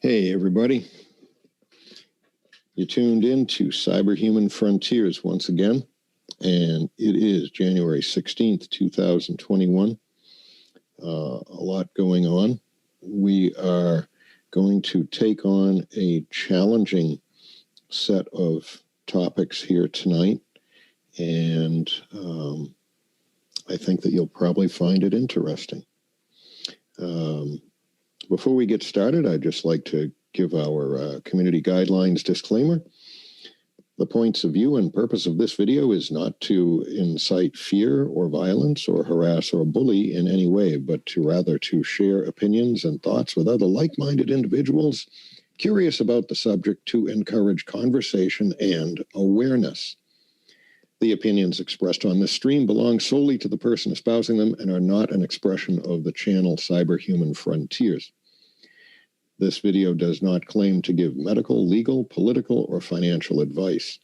Hey, everybody. You tuned in to Cyberhuman Frontiers once again, and it is January 16th, 2021. A lot going on. We are going to take on a challenging set of topics here tonight, and I think that you'll probably find it interesting. Before we get started, I'd just like to give our community guidelines disclaimer. The points of view and purpose of this video is not to incite fear or violence or harass or bully in any way, but to rather to share opinions and thoughts with other like-minded individuals curious about the subject, to encourage conversation and awareness. The opinions expressed on this stream belong solely to the person espousing them and are not an expression of the channel Cyberhuman Frontiers. This video does not claim to give medical, legal, political, or financial advice.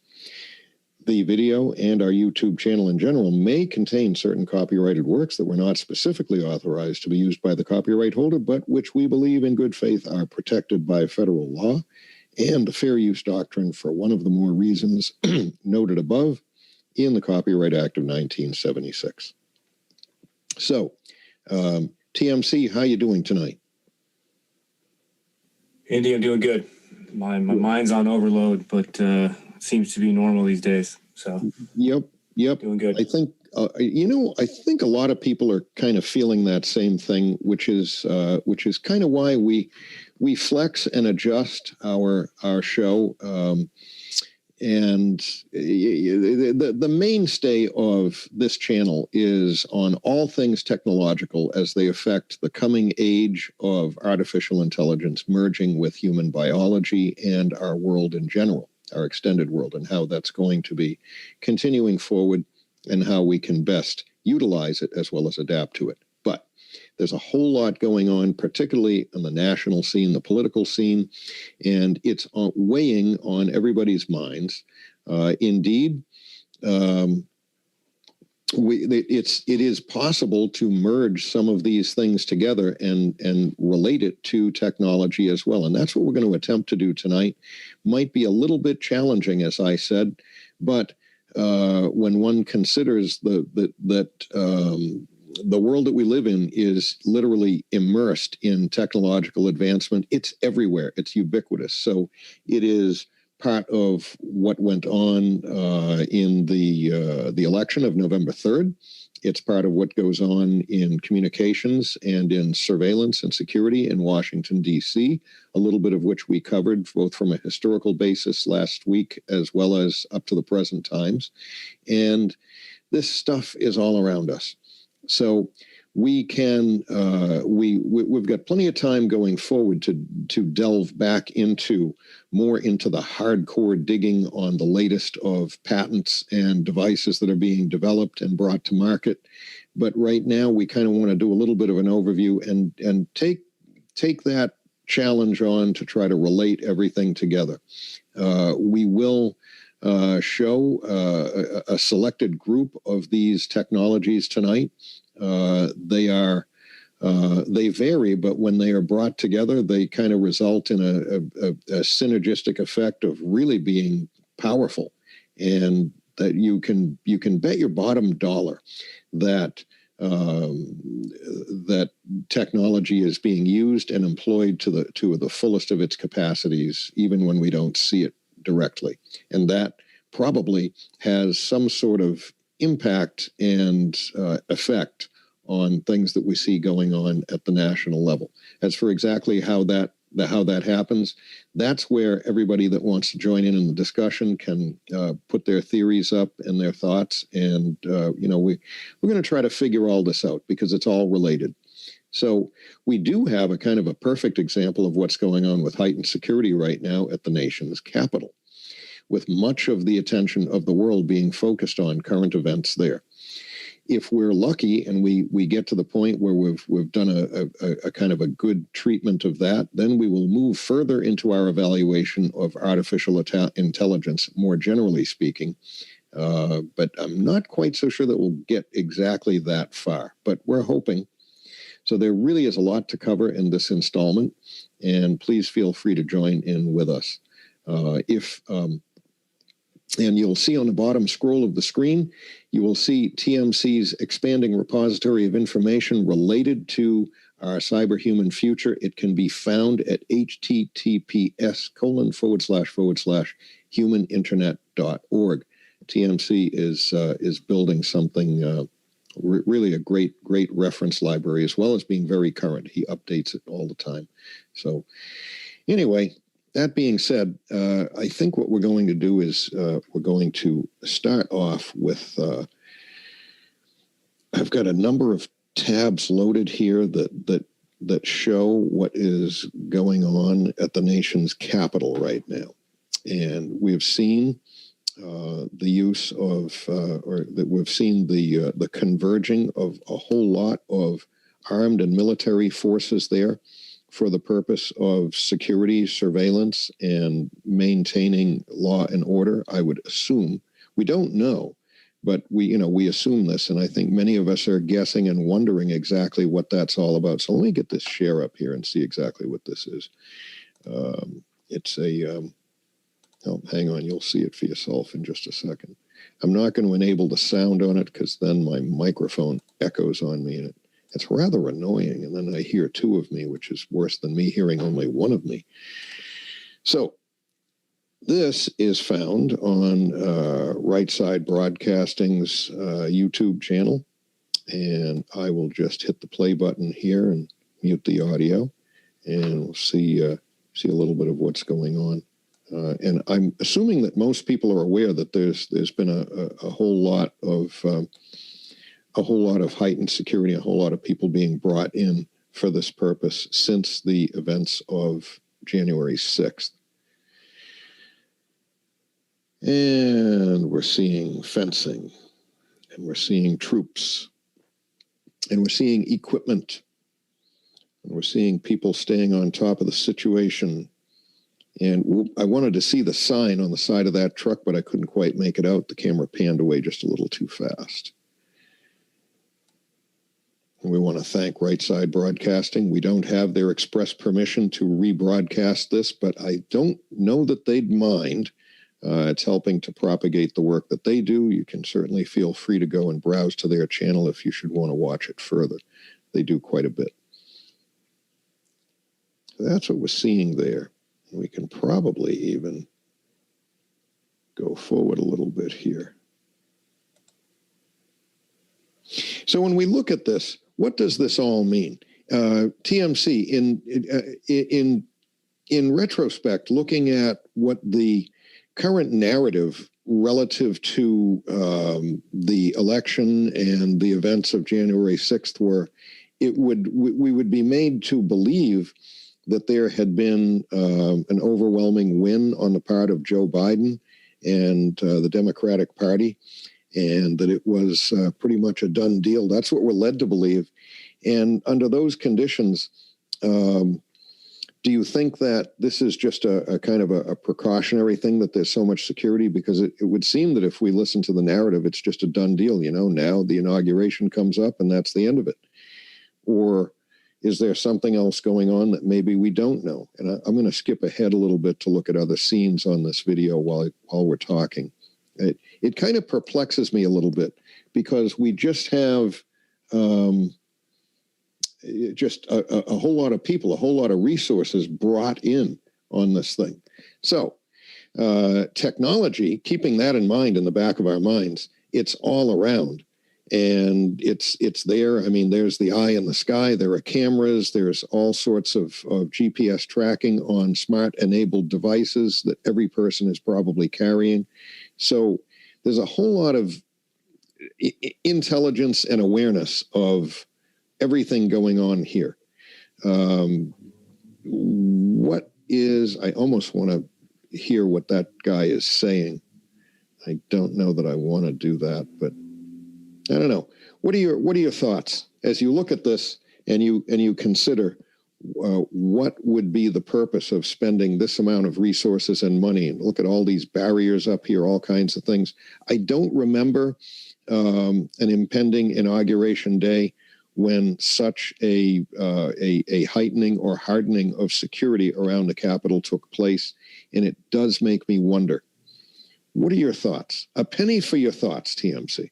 The video and our YouTube channel in general may contain certain copyrighted works that were not specifically authorized to be used by the copyright holder, but which we believe in good faith are protected by federal law and the fair use doctrine for one of the more reasons noted above in the Copyright Act of 1976. So, TMC, how you doing tonight? Andy, I'm doing good. My mind's on overload, but seems to be normal these days. So Yep. Doing good. I think I think a lot of people are kind of feeling that same thing, which is kind of why we flex and adjust our show. And the mainstay of this channel is on all things technological as they affect the coming age of artificial intelligence merging with human biology and our world in general, our extended world, and how that's going to be continuing forward and how we can best utilize it as well as adapt to it. But there's a whole lot going on, particularly on the national scene, the political scene, and it's weighing on everybody's minds. Indeed, it is possible to merge some of these things together and relate it to technology as well, and that's what we're going to attempt to do tonight. Might be a little bit challenging, as I said, but when one considers that the world that we live in is literally immersed in technological advancement. It's everywhere. It's ubiquitous. So it is part of what went on in the election of November 3rd. It's part of what goes on in communications and in surveillance and security in Washington, D.C., a little bit of which we covered both from a historical basis last week as well as up to the present times. And this stuff is all around us. So we can we've got plenty of time going forward to delve back more into the hardcore digging on the latest of patents and devices that are being developed and brought to market. But right now we kind of want to do a little bit of an overview and take that challenge on to try to relate everything together. We will show a selected group of these technologies tonight. They vary, but when they are brought together, they kind of result in a synergistic effect of really being powerful, and that you can bet your bottom dollar that that technology is being used and employed to the fullest of its capacities, even when we don't see it directly. And that probably has some sort of impact and effect on things that we see going on at the national level. As for exactly how that happens, that's where everybody that wants to join in the discussion can put their theories up and their thoughts. And we're going to try to figure all this out because it's all related. So we do have a kind of a perfect example of what's going on with heightened security right now at the nation's capital, with much of the attention of the world being focused on current events there. If we're lucky and we get to the point where we've done a kind of a good treatment of that, then we will move further into our evaluation of artificial intelligence, more generally speaking. But I'm not quite so sure that we'll get exactly that far, but we're hoping. So there really is a lot to cover in this installment, and please feel free to join in with us. And you'll see on the bottom scroll of the screen, you will see TMC's expanding repository of information related to our cyberhuman future. It can be found at https://humaninternet.org. TMC is building something really a great reference library, as well as being very current. He updates it all the time. So anyway, that being said, I think what we're going to do is we're going to start off with, I've got a number of tabs loaded here that show what is going on at the nation's capital right now. And we've seen the use of, or that we've seen the converging of a whole lot of armed and military forces there for the purpose of security, surveillance, and maintaining law and order. I would assume. We don't know, but we assume this, and I think many of us are guessing and wondering exactly what that's all about. So let me get this share up here and see exactly what this is. It's a, oh, hang on, you'll see it for yourself in just a second. I'm not going to enable the sound on it because then my microphone echoes on me, and it's rather annoying. And then I hear two of me, which is worse than me hearing only one of me. So this is found on Right Side Broadcasting's YouTube channel. And I will just hit the play button here and mute the audio. And we'll see a little bit of what's going on. And I'm assuming that most people are aware that there's been a whole lot of heightened security, a whole lot of people being brought in for this purpose since the events of January 6th. And we're seeing fencing, and we're seeing troops, and we're seeing equipment, and we're seeing people staying on top of the situation. And I wanted to see the sign on the side of that truck, but I couldn't quite make it out. The camera panned away just a little too fast. And we want to thank Right Side Broadcasting. We don't have their express permission to rebroadcast this, but I don't know that they'd mind. It's helping to propagate the work that they do. You can certainly feel free to go and browse to their channel if you should want to watch it further. They do quite a bit. So that's what we're seeing there. We can probably even go forward a little bit here. So when we look at this, what does this all mean? TMC, in retrospect, looking at what the current narrative relative to the election and the events of January 6th were, we would be made to believe that there had been an overwhelming win on the part of Joe Biden and the Democratic Party, and that it was pretty much a done deal. That's what we're led to believe. And under those conditions, do you think that this is just a kind of a precautionary thing, that there's so much security? Because it would seem that if we listen to the narrative, it's just a done deal. Now the inauguration comes up and that's the end of it. Or is there something else going on that maybe we don't know? And I'm going to skip ahead a little bit to look at other scenes on this video while we're talking. It kind of perplexes me a little bit, because we just have just a whole lot of people, a whole lot of resources brought in on this thing. So technology, keeping that in mind in the back of our minds, it's all around. And it's there. I mean, there's the eye in the sky. There are cameras. There's all sorts of GPS tracking on smart-enabled devices that every person is probably carrying. So there's a whole lot of intelligence and awareness of everything going on here. What is, I almost want to hear what that guy is saying. I don't know that I want to do that, but I don't know. What are your thoughts as you look at this and you consider what would be the purpose of spending this amount of resources and money? And look at all these barriers up here, all kinds of things. I don't remember an impending inauguration day when such a heightening or hardening of security around the Capitol took place, and it does make me wonder. What are your thoughts? A penny for your thoughts, TMC.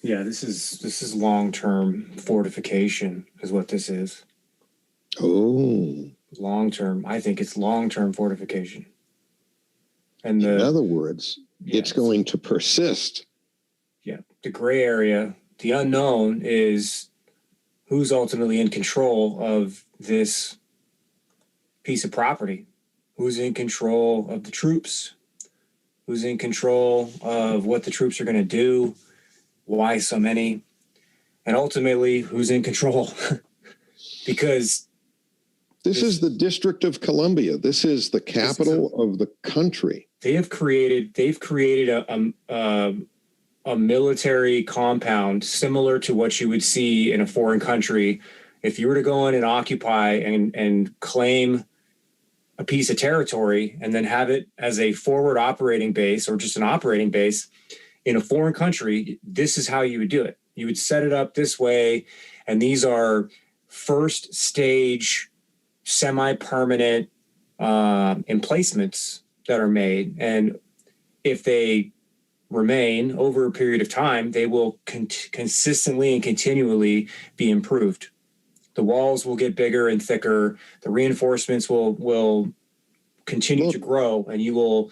Yeah, this is long-term fortification is what this is. Oh. Long-term. I think it's long-term fortification. And in other words, it's going to persist. Yeah. The gray area, the unknown is who's ultimately in control of this piece of property. Who's in control of the troops? Who's in control of what the troops are going to do? Why so many? And ultimately, who's in control? Because this is the District of Columbia. This is the capital of the country. They've created a military compound similar to what you would see in a foreign country. If you were to go in and occupy and claim a piece of territory and then have it as a forward operating base or just an operating base in a foreign country, this is how you would do it. You would set it up this way, and these are first stage semi-permanent emplacements that are made. And if they remain over a period of time, they will consistently and continually be improved. The walls will get bigger and thicker. The reinforcements will continue to grow, and you will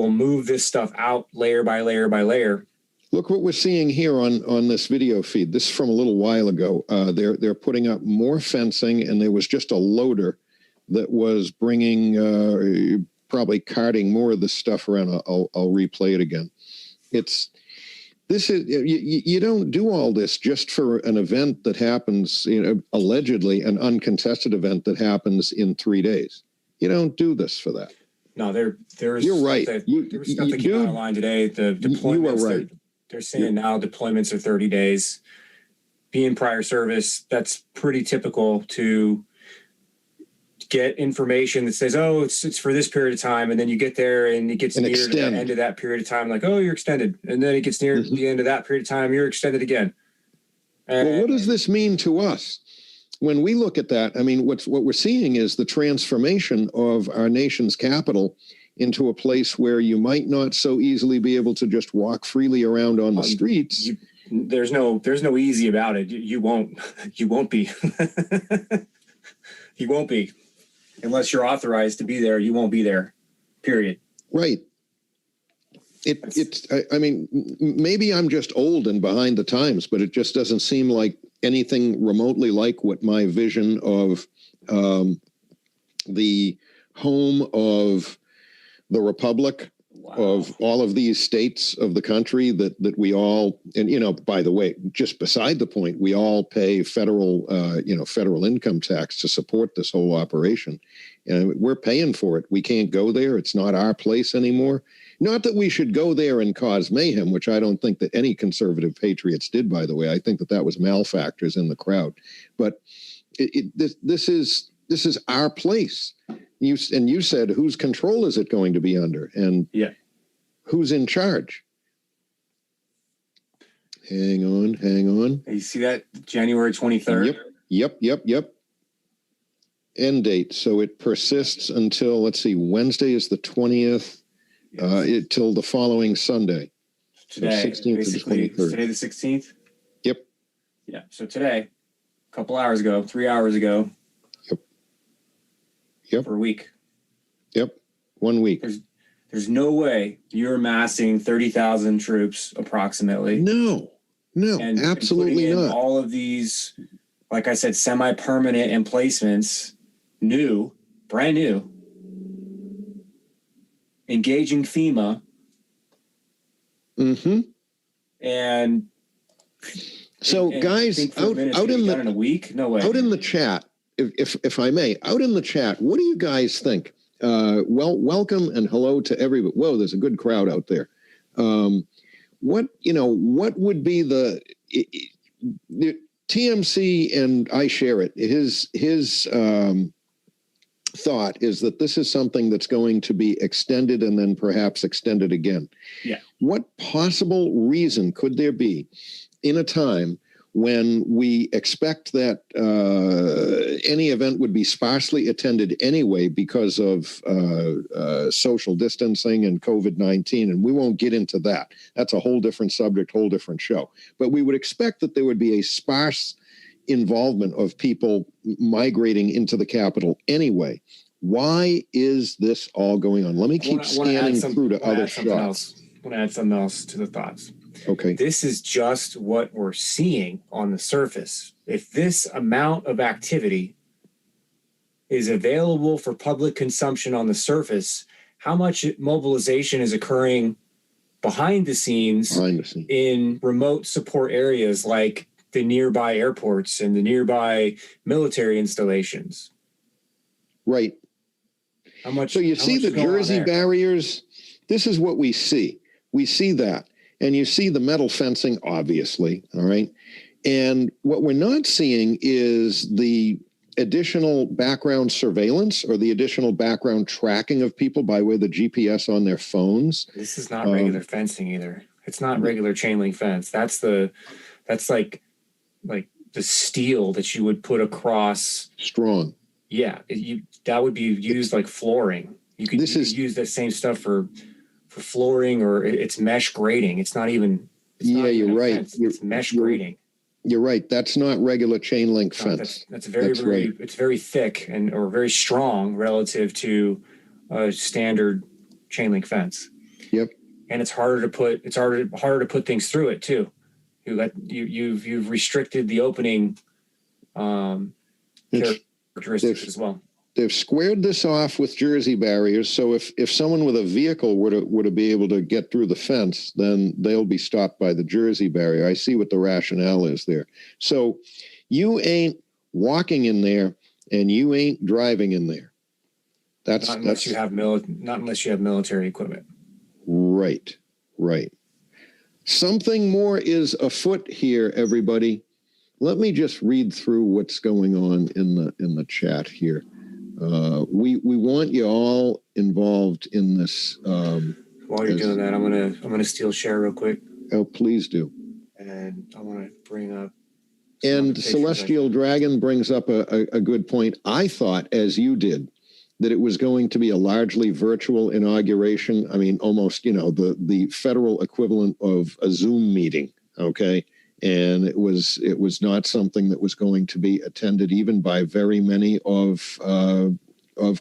move this stuff out layer by layer by layer. Look what we're seeing here on this video feed. This is from a little while ago. They're putting up more fencing, and there was just a loader that was bringing probably carting more of this stuff around. I'll replay it again. You don't do all this just for an event that happens, allegedly an uncontested event that happens in 3 days. You don't do this for that. No, there's you're right. There was stuff that came out online today. The deployments, you are right. They're saying now deployments are 30 days. Being prior service, that's pretty typical to get information that says, oh, it's for this period of time. And then you get there and it gets near to the end of that period of time. Like, oh, you're extended. And then it gets near the end of that period of time. You're extended again. Well, what does this mean to us? When we look at that, I mean, what we're seeing is the transformation of our nation's capital into a place where you might not so easily be able to just walk freely around on the streets. There's no easy about it. You won't be. You won't be. Unless you're authorized to be there, you won't be there, period. Right. I mean, maybe I'm just old and behind the times, but it just doesn't seem like anything remotely like what my vision of the home of the Republic, of all of these states of the country that we all, and, by the way, just beside the point, we all pay federal income tax to support this whole operation. And we're paying for it. We can't go there. It's not our place anymore. Not that we should go there and cause mayhem, which I don't think that any conservative patriots did, by the way. I think that was malefactors in the crowd. But this is our place. You said, whose control is it going to be under? And who's in charge? Hang on. You see that? January 23rd? Yep. End date. So it persists until, let's see, Wednesday is the 20th, till the following Sunday. Today, so 16th basically, to the 23rd. Today the 16th? Yep. Yeah, so today, a couple hours ago, 3 hours ago. Yep. For a week. Yep. 1 week. There's no way you're amassing 30,000 troops approximately. No, absolutely and not. All of these, like I said, semi-permanent emplacements, brand new, engaging FEMA. Mm-hmm. And so, guys, out in a week, no way. Out in the chat, if I may, out in the chat, what do you guys think? Welcome and hello to everybody. Whoa, there's a good crowd out there. What would be the TMC, and I share it. His thought is that this is something that's going to be extended and then perhaps extended again. Yeah. What possible reason could there be in a time when we expect that any event would be sparsely attended anyway because of social distancing and COVID-19, and we won't get into that. That's a whole different subject, whole different show. But we would expect that there would be a sparse involvement of people migrating into the Capitol anyway. Why is this all going on? Let me keep scanning through to other shots. I want to add something else to the thoughts. Okay. This is just what we're seeing on the surface. If this amount of activity is available for public consumption on the surface, how much mobilization is occurring behind the scenes in remote support areas like the nearby airports and the nearby military installations? Right. How much? So you see the Jersey barriers? This is what we see. We see that. And you see the metal fencing, obviously, all right? And what we're not seeing is the additional background surveillance or the additional background tracking of people by way of the GPS on their phones. This is not regular fencing either. It's not regular chain link fence. That's like the steel that you would put across. Strong. Yeah, that would be used like flooring. You could use that same stuff for flooring, or it's mesh grading. It's not even. You're right. It's mesh grading. You're right. That's not regular chain link fence. That's very right. It's very thick or very strong relative to a standard chain link fence. Yep. And it's harder to put things through it too. You've restricted the opening characteristics as well. They've squared this off with Jersey barriers, so if someone with a vehicle were to be able to get through the fence, then they'll be stopped by the Jersey barrier. I see what the rationale is there. So you ain't walking in there, and you ain't driving in there. Not unless you have military equipment. Right. Something more is afoot here, everybody. Let me just read through what's going on in the chat here. We want you all involved in this. While you're doing that, I'm gonna steal share real quick. Oh, please do. And I want to bring up. And Celestial Dragon brings up a good point. I thought, as you did, that it was going to be a largely virtual inauguration. I mean, almost, the federal equivalent of a Zoom meeting. Okay. And it was not something that was going to be attended even by very many of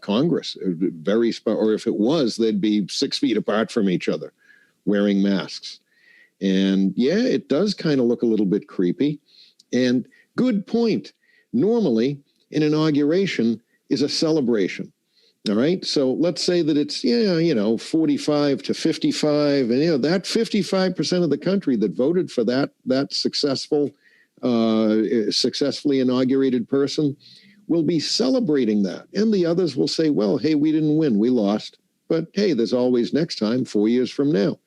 Congress. Or if it was, they'd be 6 feet apart from each other, wearing masks. And yeah, it does kind of look a little bit creepy. And good point. Normally, an inauguration is a celebration. All right. So let's say that it's, 45 to 55. And, that 55% of the country that voted for that successfully inaugurated person will be celebrating that. And the others will say, well, hey, we didn't win. We lost. But hey, there's always next time, 4 years from now.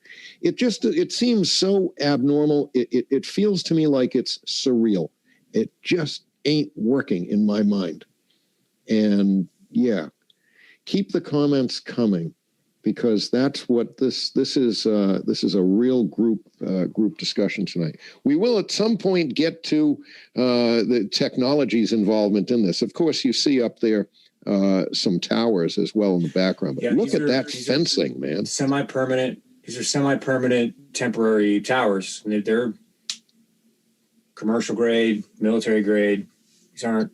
It seems so abnormal. It feels to me like it's surreal. It just ain't working in my mind. And yeah. Keep the comments coming, because that's what this is a real group discussion tonight. We will at some point get to the technology's involvement in this. Of course, you see up there some towers as well in the background. But look at that fencing, man. Semi-permanent. These are semi-permanent temporary towers. They're commercial grade, military grade. These aren't.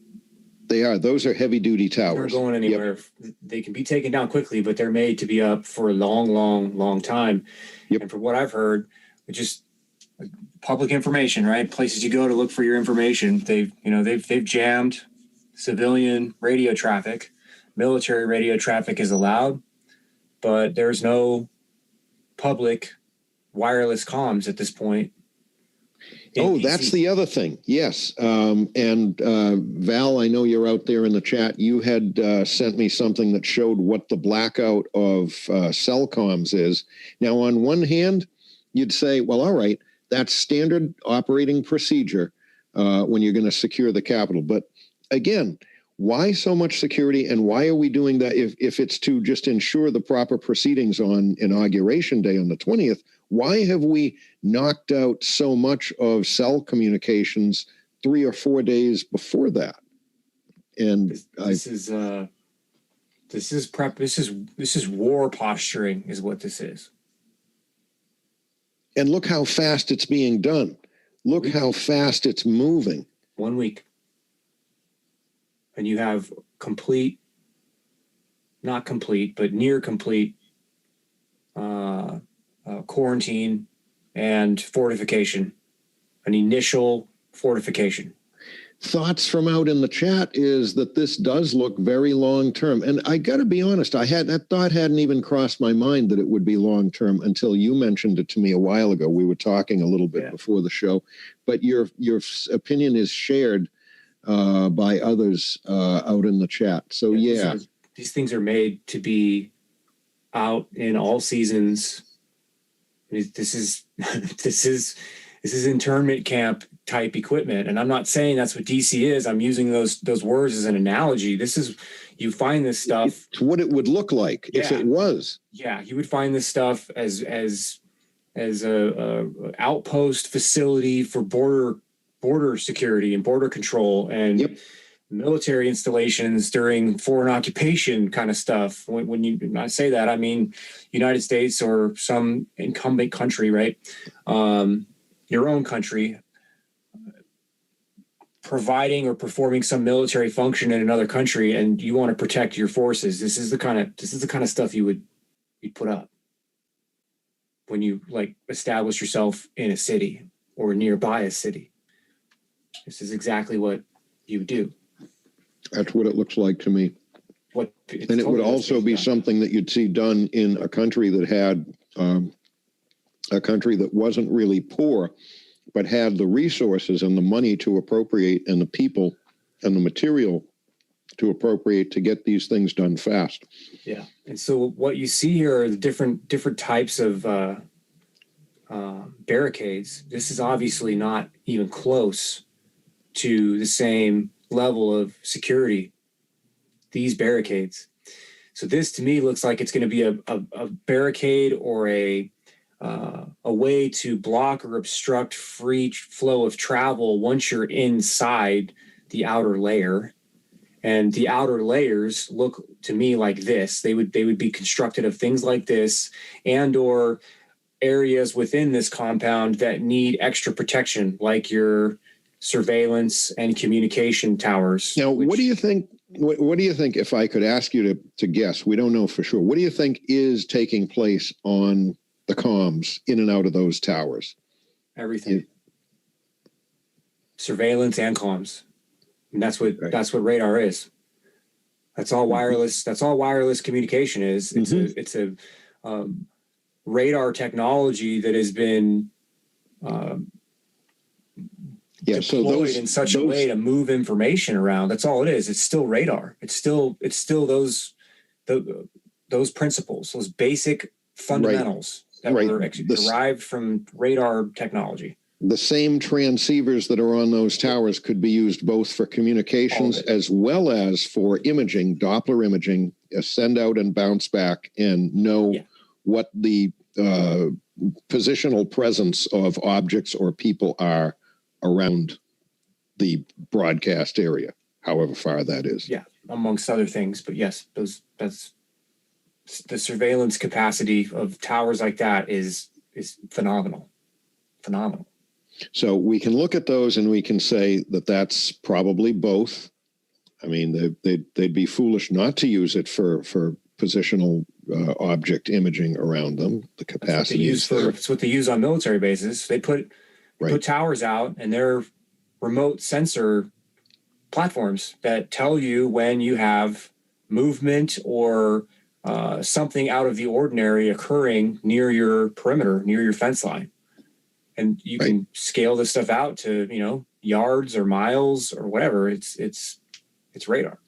They are. Those are heavy-duty towers. They're going anywhere. Yep. They can be taken down quickly, but they're made to be up for a long, long, long time. Yep. And from what I've heard, it's just public information, right? Places you go to look for your information. They've jammed civilian radio traffic. Military radio traffic is allowed, but there's no public wireless comms at this point. Oh, that's the other thing. Yes. And Val, I know you're out there in the chat. You had sent me something that showed what the blackout of cell comms is. Now, on one hand, you'd say, well, all right, that's standard operating procedure when you're going to secure the Capitol. But again, why so much security, and why are we doing that if it's to just ensure the proper proceedings on Inauguration Day on the 20th? Why have we knocked out so much of cell communications 3 or 4 days before that? And this is war posturing is what this is. And look how fast it's being done. Look how fast it's moving. 1 week. And you have not complete, but near complete quarantine and fortification, an initial fortification. Thoughts from out in the chat is that this does look very long term. And I got to be honest, that thought hadn't even crossed my mind that it would be long term until you mentioned it to me a while ago. We were talking a little bit before the show, but your opinion is shared by others out in the chat. So these things are made to be out in all seasons. This is internment camp type equipment. And I'm not saying that's what DC is. I'm using those words as an analogy. You find this stuff. It's what it would look like if it was. Yeah. You would find this stuff as a outpost facility for border security and border control and military installations during foreign occupation kind of stuff. When I say that, I mean United States or some incumbent country, right? Your own country providing or performing some military function in another country, and you want to protect your forces. This is the kind of stuff you'd put up when you establish yourself in a city or nearby a city. This is exactly what you do. That's what it looks like to me. And it would also be something that you'd see done in a country that had a country that wasn't really poor, but had the resources and the money to appropriate and the people and the material to appropriate to get these things done fast. Yeah. And so what you see here are the different types of barricades. This is obviously not even close to the same level of security, these barricades. So this to me looks like it's going to be a barricade or a way to block or obstruct free flow of travel once you're inside the outer layer. And the outer layers look to me like this. They would be constructed of things like this, and or areas within this compound that need extra protection, like your surveillance and communication towers. Now, what do you think? What do you think, if I could ask you to guess? We don't know for sure. What do you think is taking place on the comms in and out of those towers? Everything. Surveillance and comms. And that's what radar is. That's all wireless. That's all wireless communication is. It's a radar technology that has been deployed in such a way to move information around. That's all it is. It's still radar. It's still those principles, those basic fundamentals that were derived from radar technology. The same transceivers that are on those towers could be used both for communications as well as for imaging, Doppler imaging, send out and bounce back and know what the positional presence of objects or people are around the broadcast area, however far that is. Yeah, amongst other things. But yes, that's the surveillance capacity of towers like that is phenomenal. Phenomenal. So we can look at those and we can say that that's probably both. I mean, they'd be foolish not to use it for positional object imaging around them. The capacity that's what they use on military bases. They put towers out, and they're remote sensor platforms that tell you when you have movement or something out of the ordinary occurring near your perimeter, near your fence line. And you can scale this stuff out to, yards or miles or whatever. It's radar,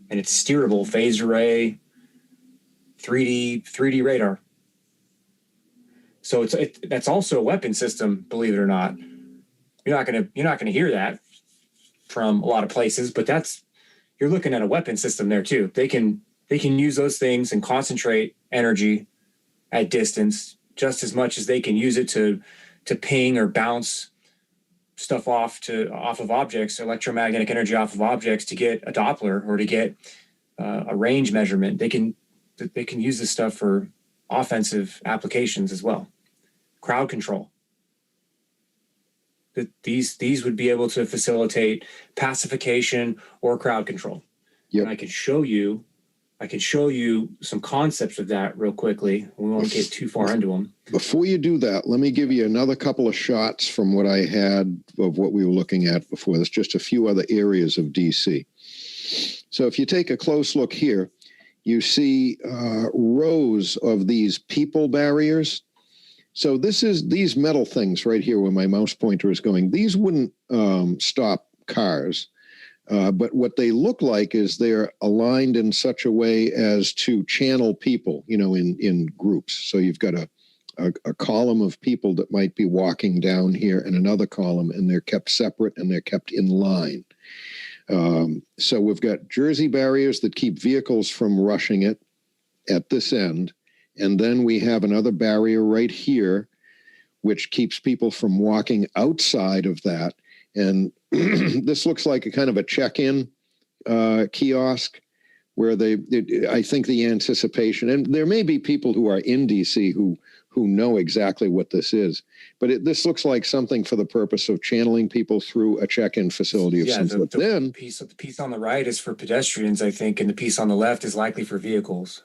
and it's steerable, phased array, 3D radar. So that's also a weapon system, believe it or not. You're not gonna hear that from a lot of places, but you're looking at a weapon system there too. They can use those things and concentrate energy at distance just as much as they can use it to ping or bounce stuff off of objects, electromagnetic energy off of objects, to get a Doppler or to get a range measurement. They can use this stuff for offensive applications as well. Crowd control. These would be able to facilitate pacification or crowd control. Yep. And I could show you some concepts of that real quickly. We won't get too far into them. Before you do that, let me give you another couple of shots from what I had of what we were looking at before. There's just a few other areas of DC. So if you take a close look here, you see rows of these people barriers. So these metal things right here where my mouse pointer is going, these wouldn't stop cars. But what they look like is they're aligned in such a way as to channel people, in groups. So you've got a column of people that might be walking down here and another column, and they're kept separate and they're kept in line. So we've got Jersey barriers that keep vehicles from rushing it at this end. And then we have another barrier right here, which keeps people from walking outside of that. And this looks like a kind of a check-in kiosk where I think the anticipation, and there may be people who are in DC who know exactly what this is, but this looks like something for the purpose of channeling people through a check-in facility of some sort. The piece on the right is for pedestrians, I think, and the piece on the left is likely for vehicles.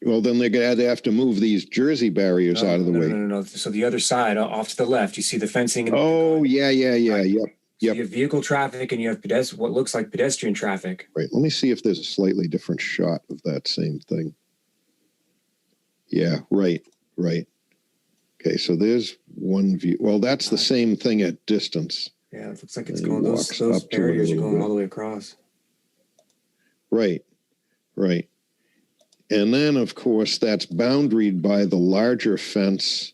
Well, then they're going to have to move these Jersey barriers out of the way. No. So the other side, off to the left, you see the fencing. Yeah. Right. Yep. So you have vehicle traffic and you have what looks like pedestrian traffic. Right. Let me see if there's a slightly different shot of that same thing. Yeah, right. Okay, so there's one view. Well, that's the same thing at distance. Yeah, it looks like it's going, those barriers are going all the way across. Right. And then, of course, that's boundaried by the larger fence,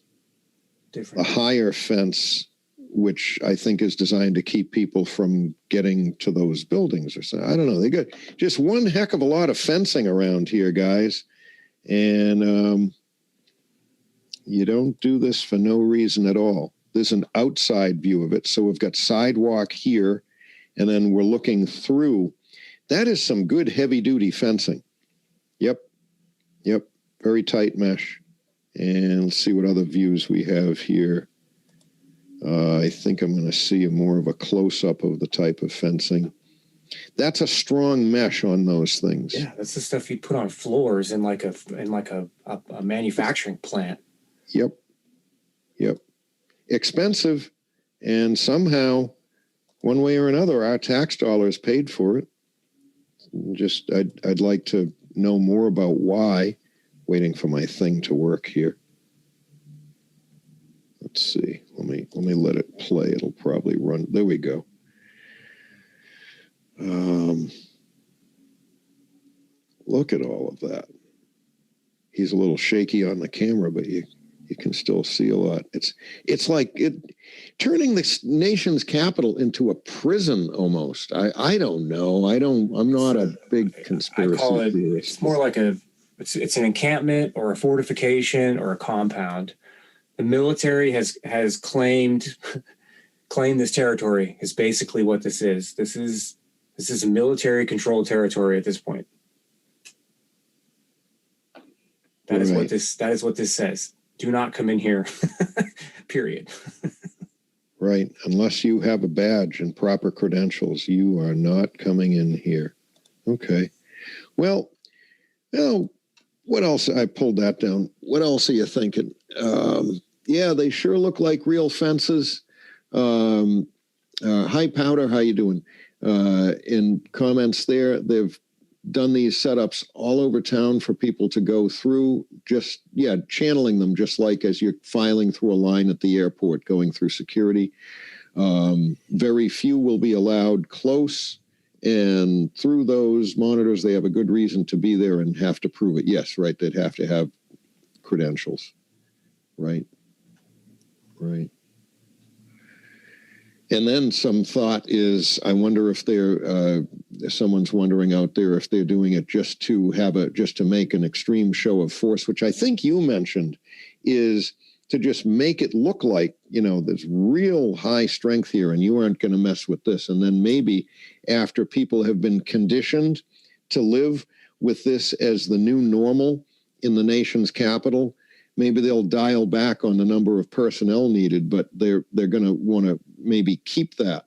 the higher fence, which I think is designed to keep people from getting to those buildings or something. I don't know. They got just one heck of a lot of fencing around here, guys. And you don't do this for no reason at all. There's an outside view of it. So we've got sidewalk here, and then we're looking through. That is some good heavy-duty fencing. Yep, very tight mesh. And let's see what other views we have here. I think I'm going to see more of a close-up of the type of fencing. That's a strong mesh on those things. Yeah, that's the stuff you'd put on floors in like a manufacturing plant. Yep. Expensive, and somehow, one way or another, our tax dollars paid for it. I'd like to know more about why. Waiting for my thing to work here. Let's see. Let me let it play. It'll probably run. There we go. Look at all of that. He's a little shaky on the camera, but you can still see a lot. It's like turning this nation's capital into a prison almost. I don't know. I'm not a big conspiracy theorist. It's more like it's an encampment or a fortification or a compound. The military has claimed this territory is basically what this is. This is a military controlled territory at this point. That is what this says. Do not come in here. Period. Right. Unless you have a badge and proper credentials, you are not coming in here. Okay. Well, what else? I pulled that down. What else are you thinking? Yeah, they sure look like real fences. High Powder, how you doing? In comments there, they've done these setups all over town for people to go through, channeling them just like as you're filing through a line at the airport, going through security. Very few will be allowed close, and through those monitors, they have a good reason to be there and have to prove it. Yes, right, they'd have to have credentials. Right. And then some thought is, I wonder if someone's wondering out there if they're doing it just to make an extreme show of force, which I think you mentioned is to just make it look like, there's real high strength here and you aren't going to mess with this. And then maybe after people have been conditioned to live with this as the new normal in the nation's capital, maybe they'll dial back on the number of personnel needed, but they're going to want to maybe keep that,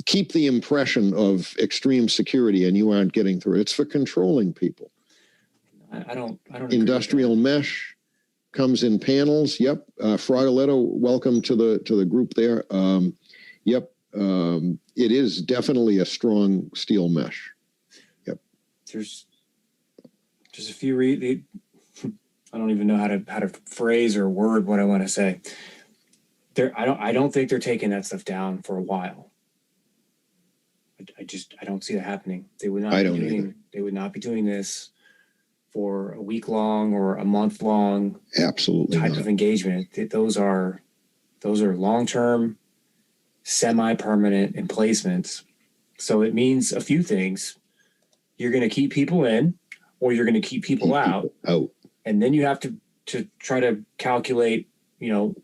keep the impression of extreme security, and you aren't getting through. It's for controlling people. I don't. Industrial mesh comes in panels. Yep. Frogoletto, welcome to the group there. Yep. It is definitely a strong steel mesh. Yep. There's a few. I don't even know how to phrase or word what I want to say. I don't think they're taking that stuff down for a while. I don't see that happening. They would not. They would not be doing this for a week long or a month long. Absolutely type not. Of engagement. Those are long term, semi-permanent emplacements. So it means a few things. You're going to keep people in, or you're going to keep people out. And then you have to try to calculate,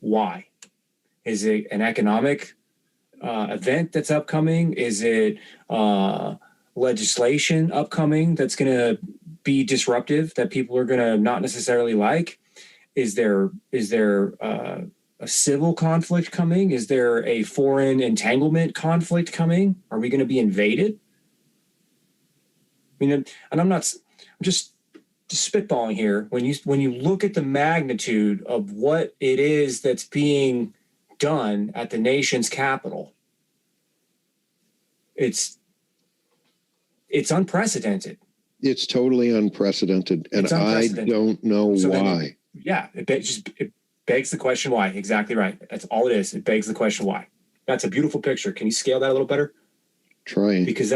why. Is it an economic event that's upcoming? Is it legislation upcoming that's going to be disruptive that people are going to not necessarily like? Is there a civil conflict coming? Is there a foreign entanglement conflict coming? Are we going to be invaded? I mean, and I'm just spitballing here. When you look at the magnitude of what it is that's being done at the nation's capital, it's unprecedented. It's totally unprecedented, and I don't know why. It begs the question why. Exactly right. That's all it is. It begs the question why. That's a beautiful picture. Can you scale that a little better? Trying. Because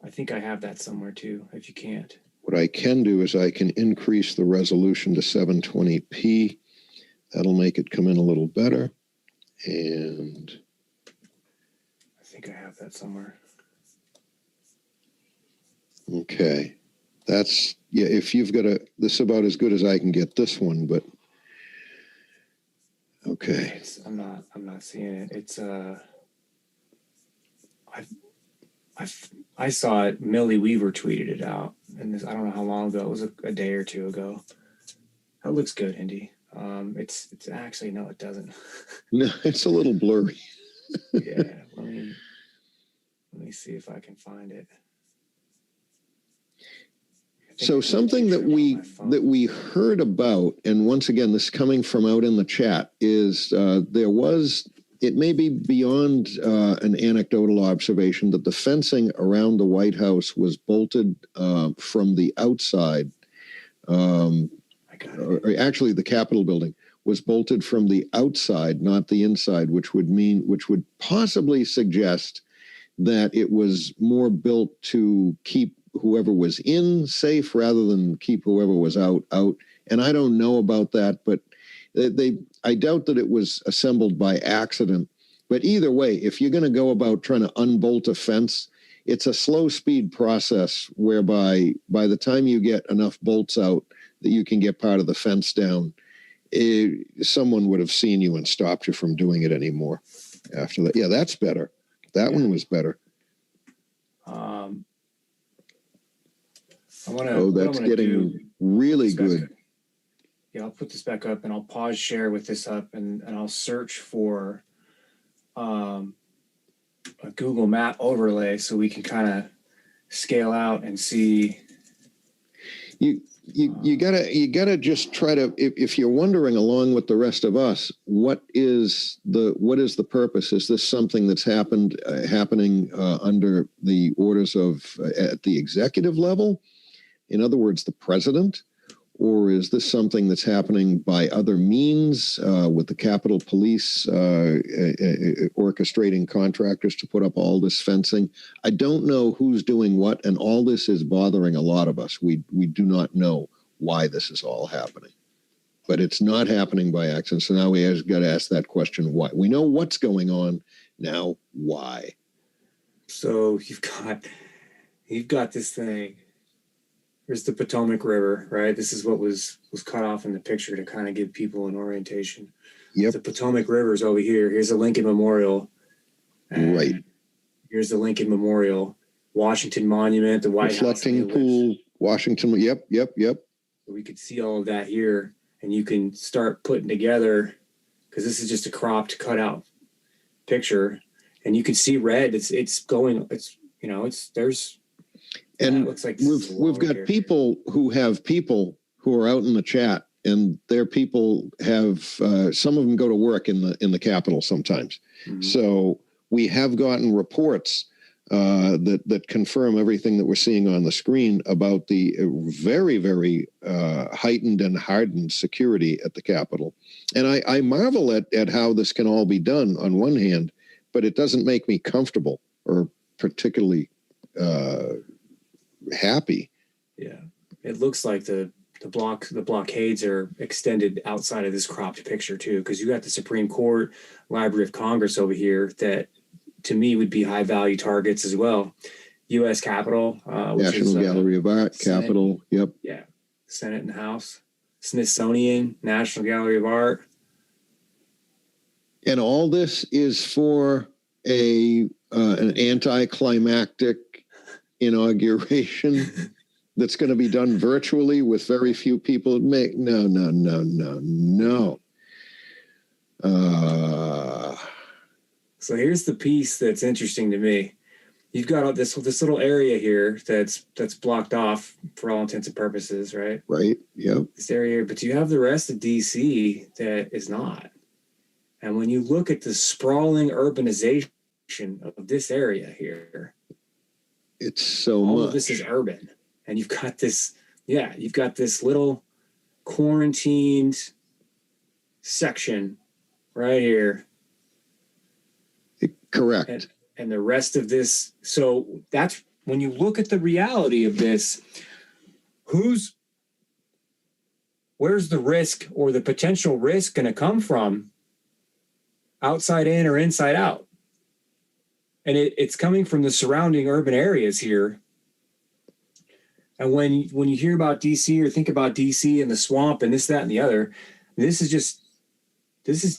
I think I have that somewhere too, if you can't. What I can do is I can increase the resolution to 720p. That'll make it come in a little better. And I think I have that somewhere. Okay. That's, if you've got this is about as good as I can get this one, but okay. I'm not seeing it. It's I saw it. Millie Weaver tweeted it out, and I don't know how long ago. It was a day or two ago. That looks good, Indy. It's actually, no, it doesn't. No, it's a little blurry. Yeah, let me see if I can find it. So something that we heard about, and once again, this coming from out in the chat, is it may be beyond an anecdotal observation that the fencing around the White House was bolted from the outside. Or actually, the Capitol building was bolted from the outside, not the inside, which would possibly suggest that it was more built to keep whoever was in safe rather than keep whoever was out. And I don't know about that, but I doubt that it was assembled by accident. But either way, if you're going to go about trying to unbolt a fence, it's a slow speed process whereby by the time you get enough bolts out that you can get part of the fence down, someone would have seen you and stopped you from doing it anymore after that. Yeah, that's better. That one was better. That's getting really good. Yeah, I'll put this back up and I'll pause share with this up and I'll search for a Google map overlay so we can kind of scale out and see. You gotta just try to, if you're wondering along with the rest of us, what is the purpose? Is this something that's happening under the orders of at the executive level? In other words, the president? Or is this something that's happening by other means with the Capitol Police orchestrating contractors to put up all this fencing? I don't know who's doing what, and all this is bothering a lot of us. We do not know why this is all happening. But it's not happening by accident. So now we have got to ask that question, why? We know what's going on. Now, why? So You've got this thing. Here's the Potomac River, right? This is what was cut off in the picture to kind of give people an orientation. Yep. The Potomac River is over here. Here's the Lincoln Memorial. Right. Here's the Lincoln Memorial. Washington Monument, the White House. Reflecting pool, Washington. Yep. We could see all of that here, and you can start putting together, because this is just a cropped, cut out picture, and you can see red. It's going. It's there's. And it looks like we've got here. People who are out in the chat, and their people have some of them go to work in the Capitol sometimes. Mm-hmm. So we have gotten reports that confirm everything that we're seeing on the screen about the very, very heightened and hardened security at the Capitol. And I marvel at how this can all be done on one hand, but it doesn't make me comfortable or particularly happy. Yeah, it looks like the blockades are extended outside of this cropped picture too, because you got the Supreme Court, Library of Congress over here that, to me, would be high value targets as well. U.S. Capitol, which National Gallery of Art, Senate, Capitol. Yep. Yeah, Senate and House, Smithsonian, National Gallery of Art, and all this is for an anticlimactic inauguration that's going to be done virtually with very few people. No. So here's the piece that's interesting to me. You've got this little area here that's blocked off for all intents and purposes, right? Right. Yep. This area, but you have the rest of DC that is not. And when you look at the sprawling urbanization of this area here, it's so all much. of this is urban, and you've got this little quarantined section right here. Correct. And the rest of this. So that's when you look at the reality of this, where's the risk or the potential risk going to come from? Outside in or inside out? And it's coming from the surrounding urban areas here. And when you hear about DC or think about DC and the swamp and this, that, and the other, this is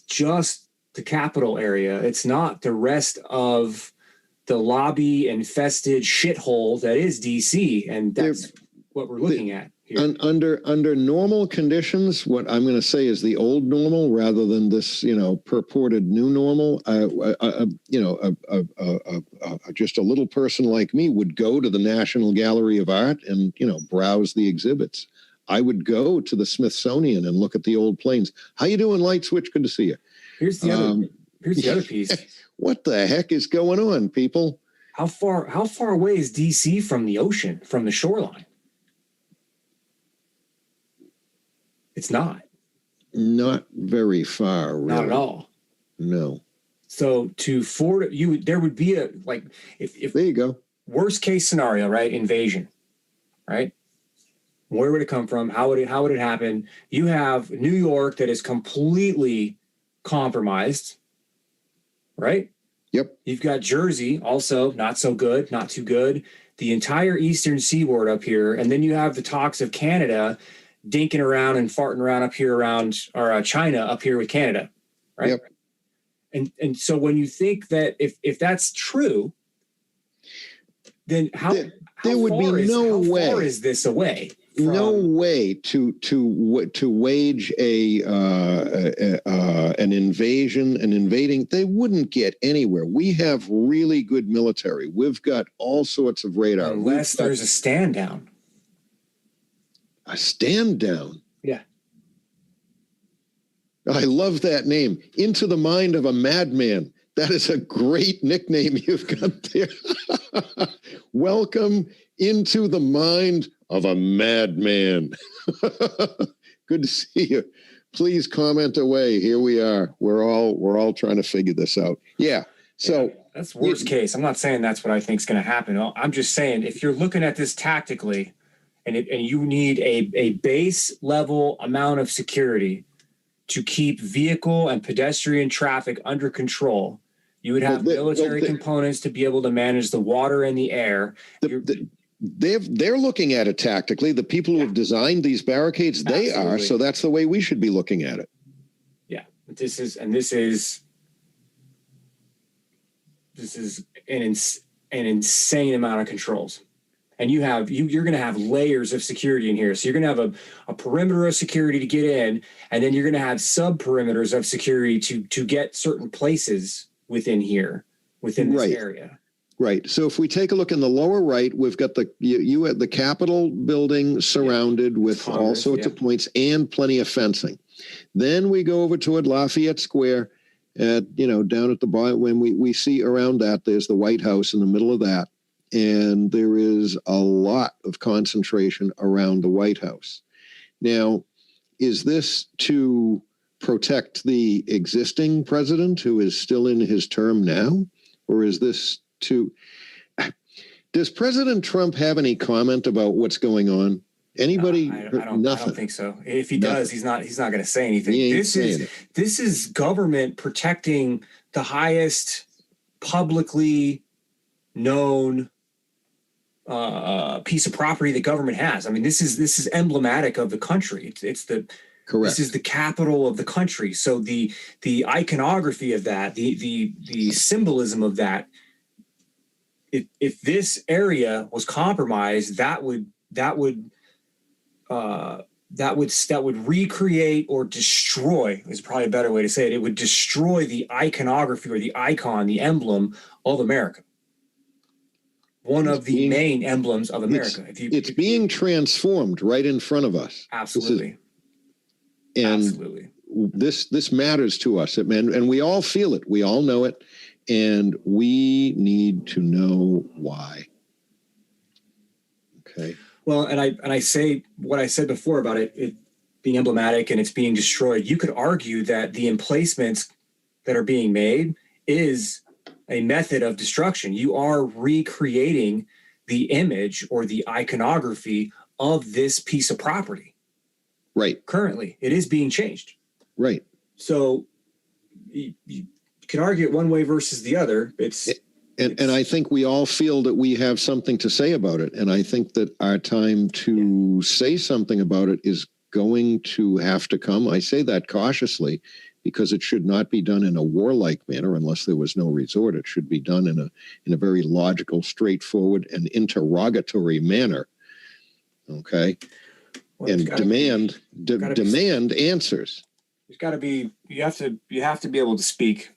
just the Capitol area. It's not the rest of the lobby infested shithole that is DC. And that's what we're looking at here. Under normal conditions, what I'm going to say is the old normal rather than this, purported new normal. Just a little person like me would go to the National Gallery of Art and, browse the exhibits. I would go to the Smithsonian and look at the old planes. How you doing, Light Switch? Good to see you. Here's the other piece. What the heck is going on, people? How far away is DC from the ocean, from the shoreline? It's not. Not very far, really. Not at all. No. So there would be if there you go. Worst case scenario, right? Invasion, right? Where would it come from? How would it happen? You have New York that is completely compromised, right? Yep. You've got Jersey also not so good, not too good. The entire eastern seaboard up here, and then you have the talks of Canada dinking around and farting around up here China up here with Canada, right? Yep. And so when you think that if that's true, then how far is this away? No way to wage an invading. They wouldn't get anywhere. We have really good military. We've got all sorts of radar. Unless there's a stand down. A stand down. Yeah. I love that name. Into the Mind of a Madman. That is a great nickname you've got there. Welcome into the mind of a madman. Good to see you. Please comment away. Here we are. We're all trying to figure this out. Yeah. So that's worst case. I'm not saying that's what I think is going to happen. I'm just saying if you're looking at this tactically, and you need a base level amount of security to keep vehicle and pedestrian traffic under control, you would have military components to be able to manage the water and the air. they're looking at it tactically. The people who have designed these barricades, they are. So that's the way we should be looking at it. Yeah, this is an insane amount of controls. And you're going to have layers of security in here. So you're going to have a perimeter of security to get in, and then you're going to have sub perimeters of security to get certain places within here, within this area. Right. So if we take a look in the lower right, we've got you at the Capitol building surrounded with Congress, all sorts of points and plenty of fencing. Then we go over toward Lafayette Square, down at the bottom. When we see around that, there's the White House in the middle of that. And there is a lot of concentration around the White House. Now, is this to protect the existing president who is still in his term now? Or is this does President Trump have any comment about what's going on? Anybody? I don't think so. If he does, he's not going to say anything. This is government protecting the highest publicly known piece of property the government has. I mean, this is emblematic of the country. It's the correct. This is the capital of the country. So the iconography of that, the symbolism of that. If this area was compromised, that would recreate or destroy, is probably a better way to say it. It would destroy the iconography or the icon, the emblem of America. One of the main emblems of America. It's being transformed right in front of us. Absolutely. Absolutely. This matters to us, and we all feel it. We all know it. And we need to know why. Okay. Well, and I say what I said before about it being emblematic and it's being destroyed. You could argue that the emplacements that are being made is a method of destruction. You are recreating the image or the iconography of this piece of property. Right. Currently, it is being changed. Right. So you can argue it one way versus the other. And I think we all feel that we have something to say about it. And I think that our time to say something about it is going to have to come. I say that cautiously because it should not be done in a warlike manner unless there was no resort. It should be done in a very logical, straightforward, and interrogatory manner. Okay. Well, and demand answers. There's got to be, you have to be able to speak.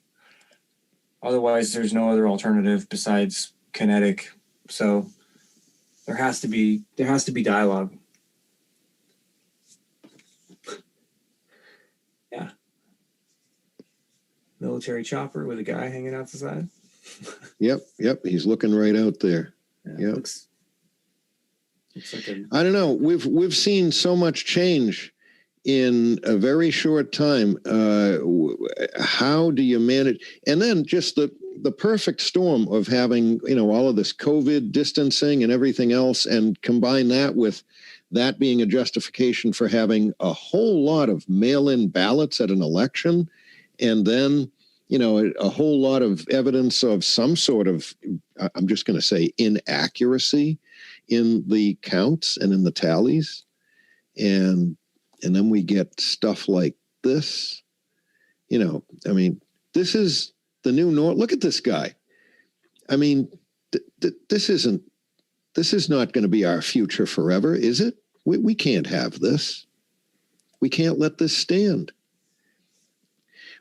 Otherwise, there's no other alternative besides kinetic. So there has to be dialogue. Yeah. Military chopper with a guy hanging out the side. Yep. He's looking right out there. Yeah. Looks like I don't know. We've seen so much change in a very short time. How do you manage? And then just the perfect storm of having, all of this COVID distancing and everything else, and combine that with that being a justification for having a whole lot of mail-in ballots at an election. And then, a whole lot of evidence of some sort of, I'm just going to say, inaccuracy in the counts and in the tallies. And then we get stuff like this, this is the new norm. Look at this guy. This is not going to be our future forever, is it? We can't have this. We can't let this stand.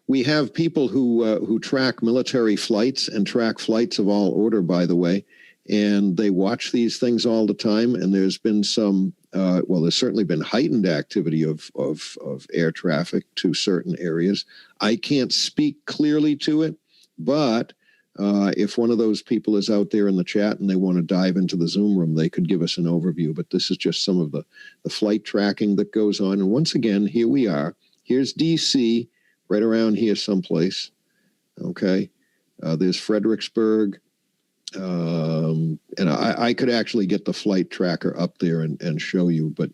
We have people who track military flights and track flights of all order, by the way, and they watch these things all the time. And there's been some, there's certainly been heightened activity of air traffic to certain areas. I can't speak clearly to it, but if one of those people is out there in the chat and they want to dive into the Zoom room, they could give us an overview. But this is just some of the flight tracking that goes on. And once again, here we are. Here's D.C., right around here someplace. Okay. There's Fredericksburg. And I could actually get the flight tracker up there and show you, but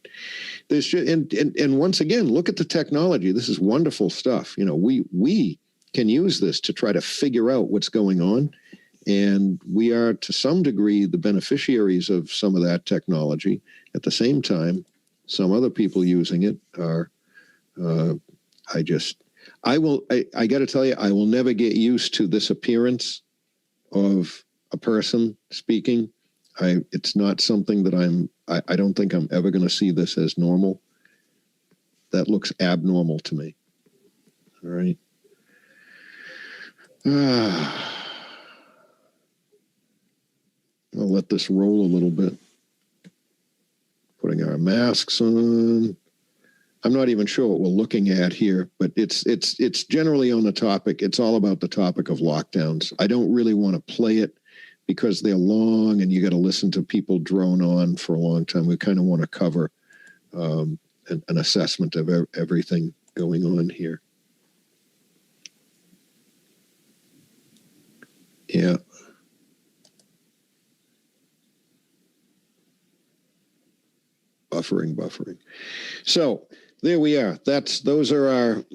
there's just, and once again, look at the technology. This is wonderful stuff. We can use this to try to figure out what's going on. And we are, to some degree, the beneficiaries of some of that technology. At the same time, some other people using it are, I got to tell you, I will never get used to this appearance of a person speaking. It's not something that I don't think I'm ever going to see this as normal. That looks abnormal to me. All right. I'll let this roll a little bit. Putting our masks on. I'm not even sure what we're looking at here, but it's generally on the topic. It's all about the topic of lockdowns. I don't really want to play it because they're long and you got to listen to people drone on for a long time. We kind of want to cover an assessment of everything going on here. Yeah. Buffering. So there we are. Those are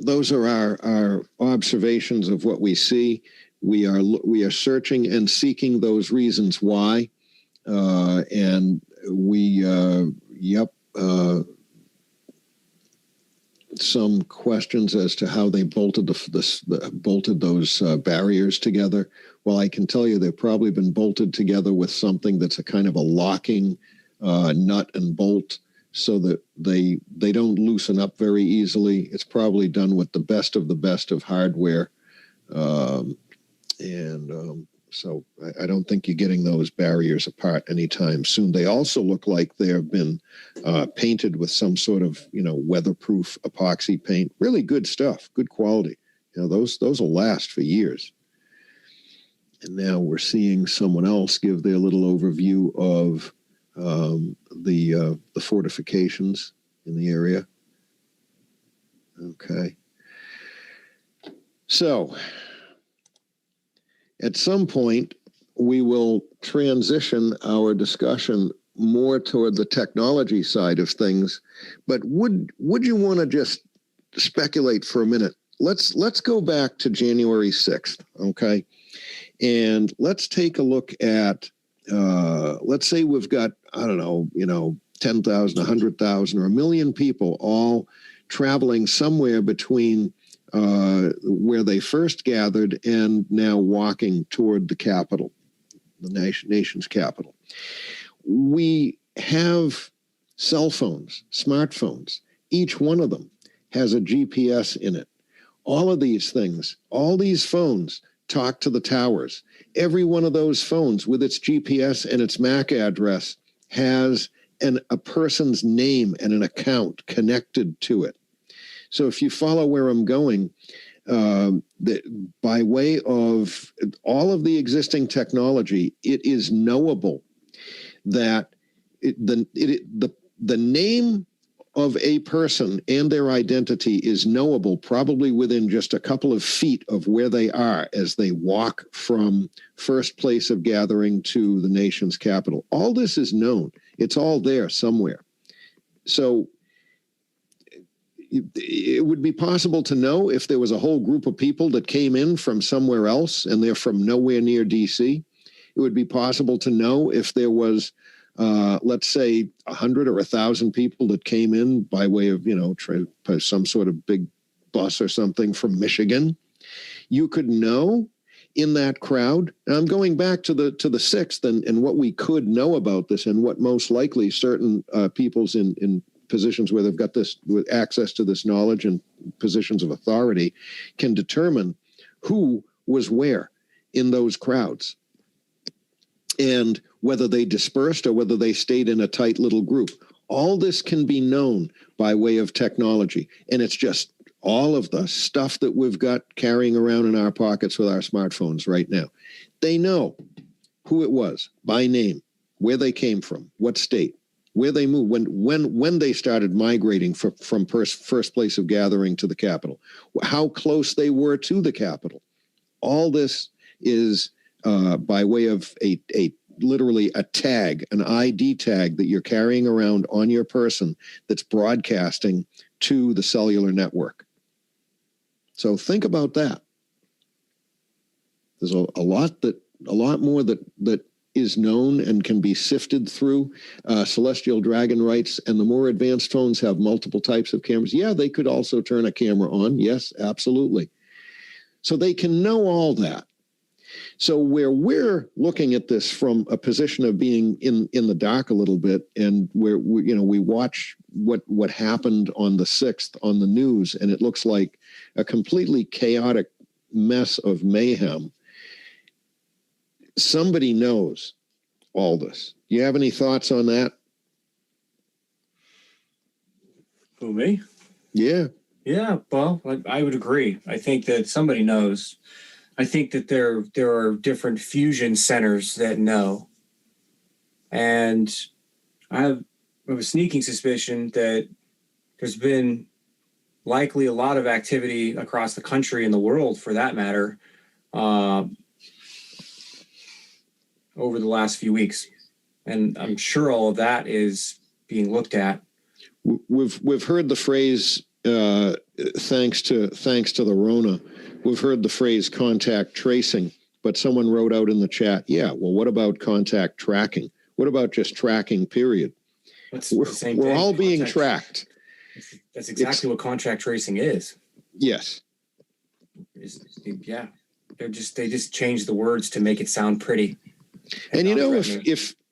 our observations of what we see. We are searching and seeking those reasons why, and some questions as to how they bolted those barriers together. Well, I can tell you they've probably been bolted together with something that's a kind of a locking nut and bolt, so that they don't loosen up very easily. It's probably done with the best of hardware, so I don't think you're getting those barriers apart anytime soon. They also look like they have been painted with some sort of weatherproof epoxy paint. Really good stuff, good quality. Those will last for years. And now we're seeing someone else give their little overview of the fortifications in the area. Okay. So at some point, we will transition our discussion more toward the technology side of things. But would you want to just speculate for a minute? Let's go back to January 6th, okay? And let's take a look at, let's say we've got, 10,000, 100,000, or 1 million people all traveling somewhere between where they first gathered and now walking toward the capital, the nation's capital. We have cell phones, smartphones. Each one of them has a GPS in it. All of these things, all these phones talk to the towers. Every one of those phones with its GPS and its MAC address has a person's name and an account connected to it. So if you follow where I'm going, by way of all of the existing technology, it is knowable that the name of a person and their identity is knowable probably within just a couple of feet of where they are as they walk from first place of gathering to the nation's capital. All this is known. It's all there somewhere. So it would be possible to know if there was a whole group of people that came in from somewhere else and they're from nowhere near DC. It would be possible to know if there was, let's say, 100 or 1,000 people that came in by way of, some sort of big bus or something from Michigan. You could know in that crowd. And I'm going back to the 6th and what we could know about this and what most likely certain people's in positions where they've got this with access to this knowledge and positions of authority can determine who was where in those crowds and whether they dispersed or whether they stayed in a tight little group. All this can be known by way of technology. And it's just all of the stuff that we've got carrying around in our pockets with our smartphones right now. They know who it was by name, where they came from, what state, where they moved, when they started migrating from first place of gathering to the capital, how close they were to the capital. All this is by way of a literally a tag, an ID tag that you're carrying around on your person that's broadcasting to the cellular network. So think about that. There's a lot that more that is known and can be sifted through. Celestial Dragon writes, and the more advanced phones have multiple types of cameras. Yeah, they could also turn a camera on. Yes, absolutely. So they can know all that. So where we're looking at this from a position of being in the dark a little bit, and where we watch what happened on the 6th on the news, and it looks like a completely chaotic mess of mayhem. Somebody knows all this. You have any thoughts on that? Who, me? Yeah. Yeah, well, I would agree. I think that somebody knows. I think that there are different fusion centers that know. And I have a sneaking suspicion that there's been likely a lot of activity across the country and the world, for that matter, over the last few weeks. And I'm sure all of that is being looked at. We've heard the phrase, thanks to the Rona, we've heard the phrase contact tracing, but someone wrote out in the chat, yeah, well, what about contact tracking? What about just tracking, period? We're all being tracked. That's exactly what contact tracing is. Yes. Yeah. They just changed the words to make it sound pretty. And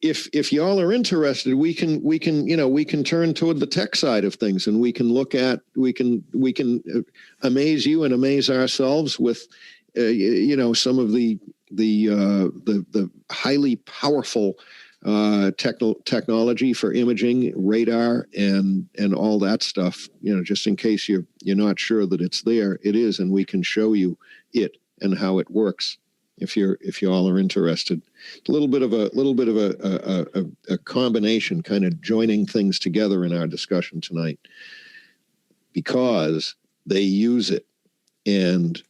if y'all are interested, we can turn toward the tech side of things, and we can amaze you and amaze ourselves with some of the highly powerful technology for imaging, radar, and all that stuff. Just in case you're not sure that it's there, it is, and we can show you it and how it works. If you all are interested, a little bit of a combination, kind of joining things together in our discussion tonight, because they use it. And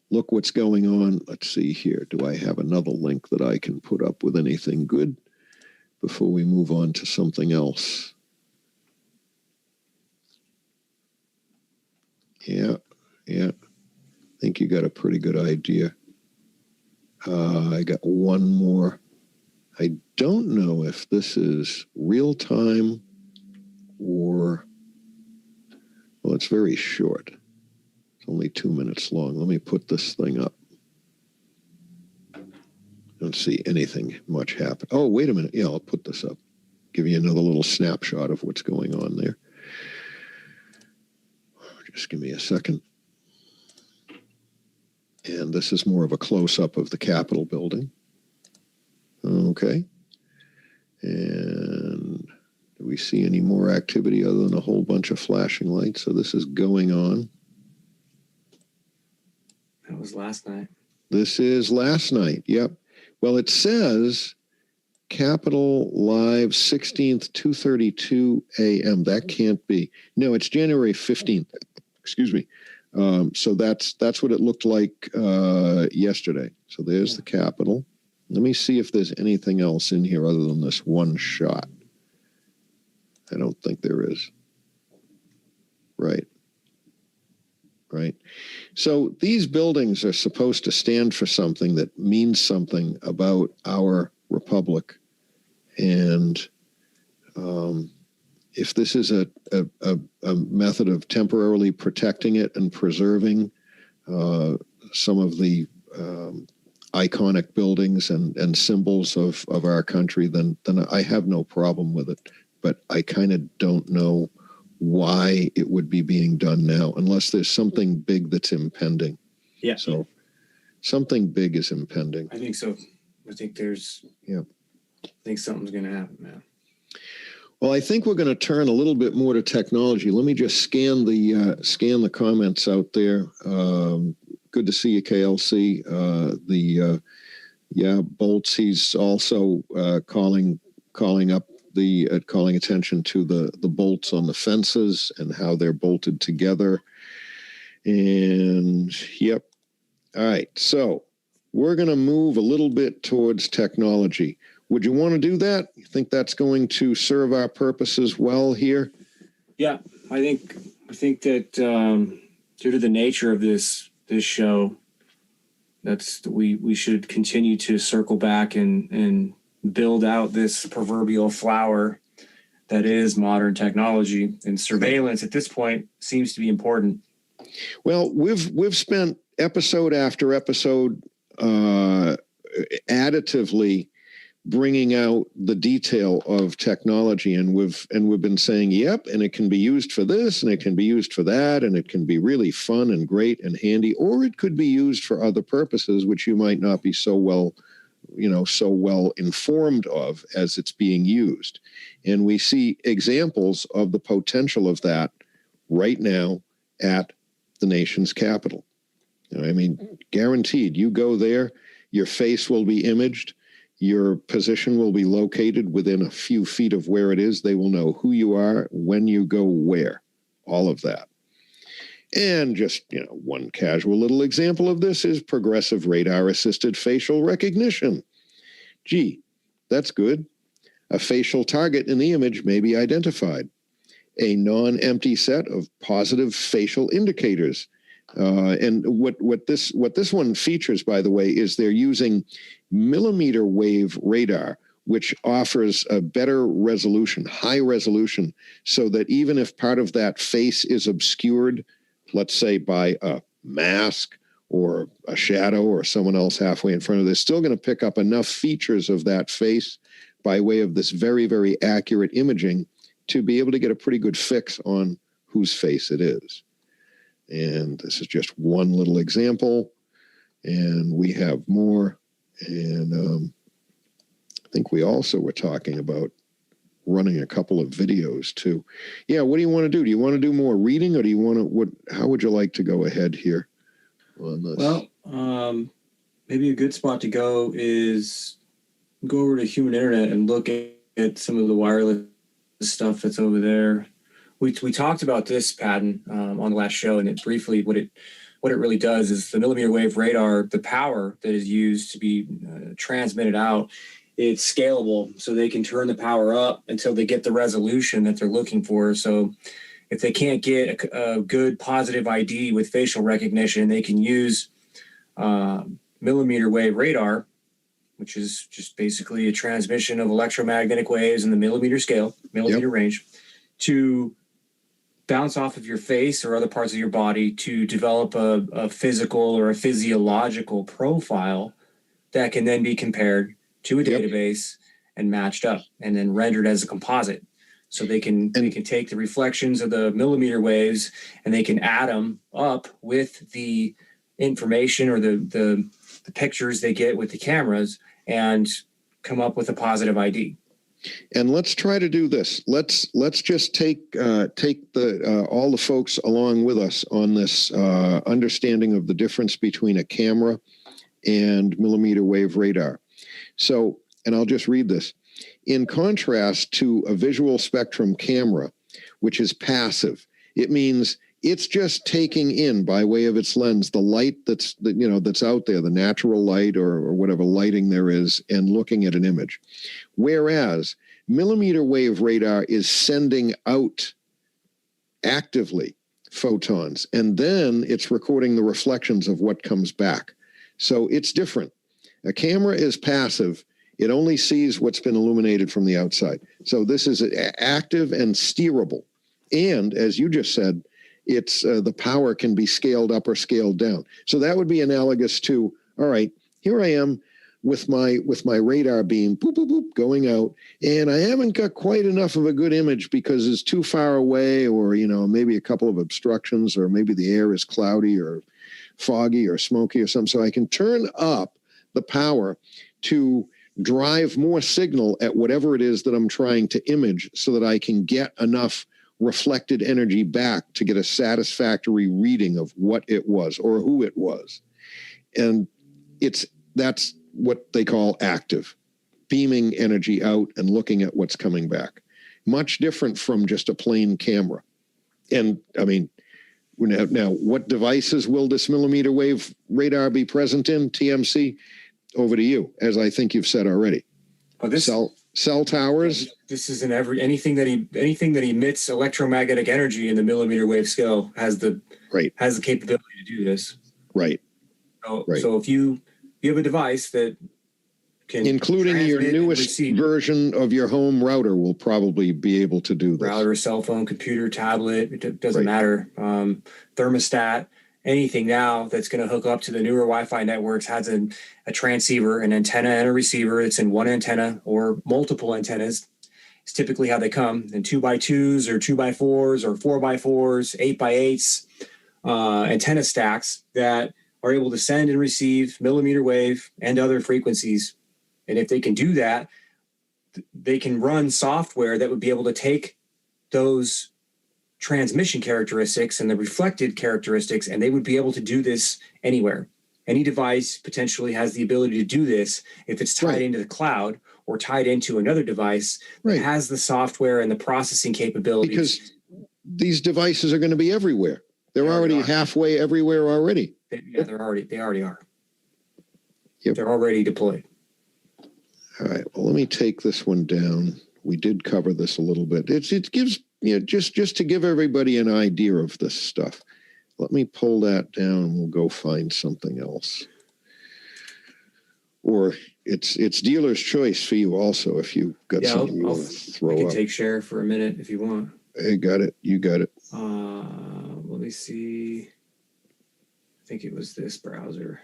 look what's going on. Let's see here. Do I have another link that I can put up with anything good before we move on to something else? Yeah. I think you got a pretty good idea. I got one more. I don't know if this is real time or, well, it's very short. It's only 2 minutes long. Let me put this thing up. Don't see anything much happen. Oh, wait a minute. Yeah, I'll put this up. Give you another little snapshot of what's going on there. Just give me a second. And this is more of a close-up of the Capitol building. Okay. And do we see any more activity other than a whole bunch of flashing lights? So this is going on. That was last night. This is last night, yep. Well, it says Capitol Live 16th, 2:32 a.m. That can't be. No, it's January 15th. Excuse me. So that's what it looked like yesterday. So there's the Capitol. Let me see if there's anything else in here other than this one shot. I don't think there is. Right. So these buildings are supposed to stand for something that means something about our republic. And if this is a method of temporarily protecting it and preserving some of the iconic buildings and symbols of our country, then I have no problem with it. But I kind of don't know why it would be being done now, unless there's something big that's impending. Yeah. So something big is impending. I think so. I think something's going to happen, man. Well, I think we're going to turn a little bit more to technology. Let me just scan the comments out there. Good to see you, KLC. Bolts. He's also calling attention to the bolts on the fences and how they're bolted together. And yep. All right. So we're going to move a little bit towards technology. Would you want to do that? You think that's going to serve our purposes well here? Yeah, I think that due to the nature of this show, we should continue to circle back and build out this proverbial flower that is modern technology, and surveillance at this point seems to be important. Well, we've spent episode after episode additively bringing out the detail of technology, and we've been saying, yep, and it can be used for this, and it can be used for that, and it can be really fun and great and handy, or it could be used for other purposes which you might not be so well informed of as it's being used. And we see examples of the potential of that right now at the nation's capital. I mean, guaranteed, you go there, your face will be imaged, your position will be located within a few feet of where it is. They will know who you are, when you go where, all of that. And just, one casual little example of this is progressive radar-assisted facial recognition. Gee, that's good. A facial target in the image may be identified. A non-empty set of positive facial indicators. And what this one features, by the way, is they're using millimeter wave radar, which offers a better resolution, high resolution, so that even if part of that face is obscured, let's say by a mask or a shadow or someone else halfway in front of this, still going to pick up enough features of that face by way of this very, very accurate imaging to be able to get a pretty good fix on whose face it is. And this is just one little example, and we have more. And I think we also were talking about running a couple of videos too. Yeah, what do you want to do? Do you want to do more reading, or do you want to, how would you like to go ahead here on this? Well, maybe a good spot to go is go over to Human Internet and look at some of the wireless stuff that's over there. We talked about this, Patton, on the last show, and it briefly, what it really does is the millimeter wave radar, the power that is used to be transmitted out, it's scalable, so they can turn the power up until they get the resolution that they're looking for. So if they can't get a good positive ID with facial recognition, they can use millimeter wave radar, which is just basically a transmission of electromagnetic waves in the millimeter range, to bounce off of your face or other parts of your body to develop a physical or a physiological profile that can then be compared to a database and matched up and then rendered as a composite. So they can take the reflections of the millimeter waves and they can add them up with the information or the pictures they get with the cameras and come up with a positive ID. And let's try to do this. Let's just take all the folks along with us on this understanding of the difference between a camera and millimeter wave radar. So, and I'll just read this. In contrast to a visual spectrum camera, which is passive, it means it's just taking in by way of its lens the light that's out there, the natural light or whatever lighting there is, and looking at an image. Whereas millimeter wave radar is sending out actively photons, and then it's recording the reflections of what comes back. So it's different. A camera is passive. It only sees what's been illuminated from the outside. So this is active and steerable. And as you just said, it's the power can be scaled up or scaled down. So that would be analogous to, all right, here I am with my radar beam, boop, boop, boop, going out, and I haven't got quite enough of a good image because it's too far away, or, maybe a couple of obstructions, or maybe the air is cloudy or foggy or smoky or something. So I can turn up the power to drive more signal at whatever it is that I'm trying to image so that I can get enough reflected energy back to get a satisfactory reading of what it was or who it was. And that's what they call active, beaming energy out and looking at what's coming back. Much different from just a plain camera. And I mean, now what devices will this millimeter wave radar be present in, TMC? Over to you, as I think you've said already. Cell towers. This is in anything that emits electromagnetic energy in the millimeter wave scale has the capability to do this. Right. So if you have a device that can, including your newest version of your home router, will probably be able to do this. Router, cell phone, computer, tablet, it doesn't matter. Thermostat, anything now that's going to hook up to the newer Wi-Fi networks has a transceiver, an antenna, and a receiver. It's in one antenna or multiple antennas. It's typically how they come in 2x2s or 2x4s or 4x4s, 8x8s, antenna stacks that are able to send and receive millimeter wave and other frequencies. And if they can do that, they can run software that would be able to take those transmission characteristics and the reflected characteristics, and they would be able to do this anywhere. Any device potentially has the ability to do this if it's tied into the cloud or tied into another device that has the software and the processing capabilities. Because these devices are going to be everywhere. They're already halfway everywhere already. They already are. Yep. They're already deployed. All right. Well, let me take this one down. We did cover this a little bit. It gives, just to give everybody an idea of this stuff. Let me pull that down and we'll go find something else. Or it's dealer's choice for you also if you've got something you want to throw up. I can take share for a minute if you want. Hey, got it. You got it. Let me see. I think it was this browser.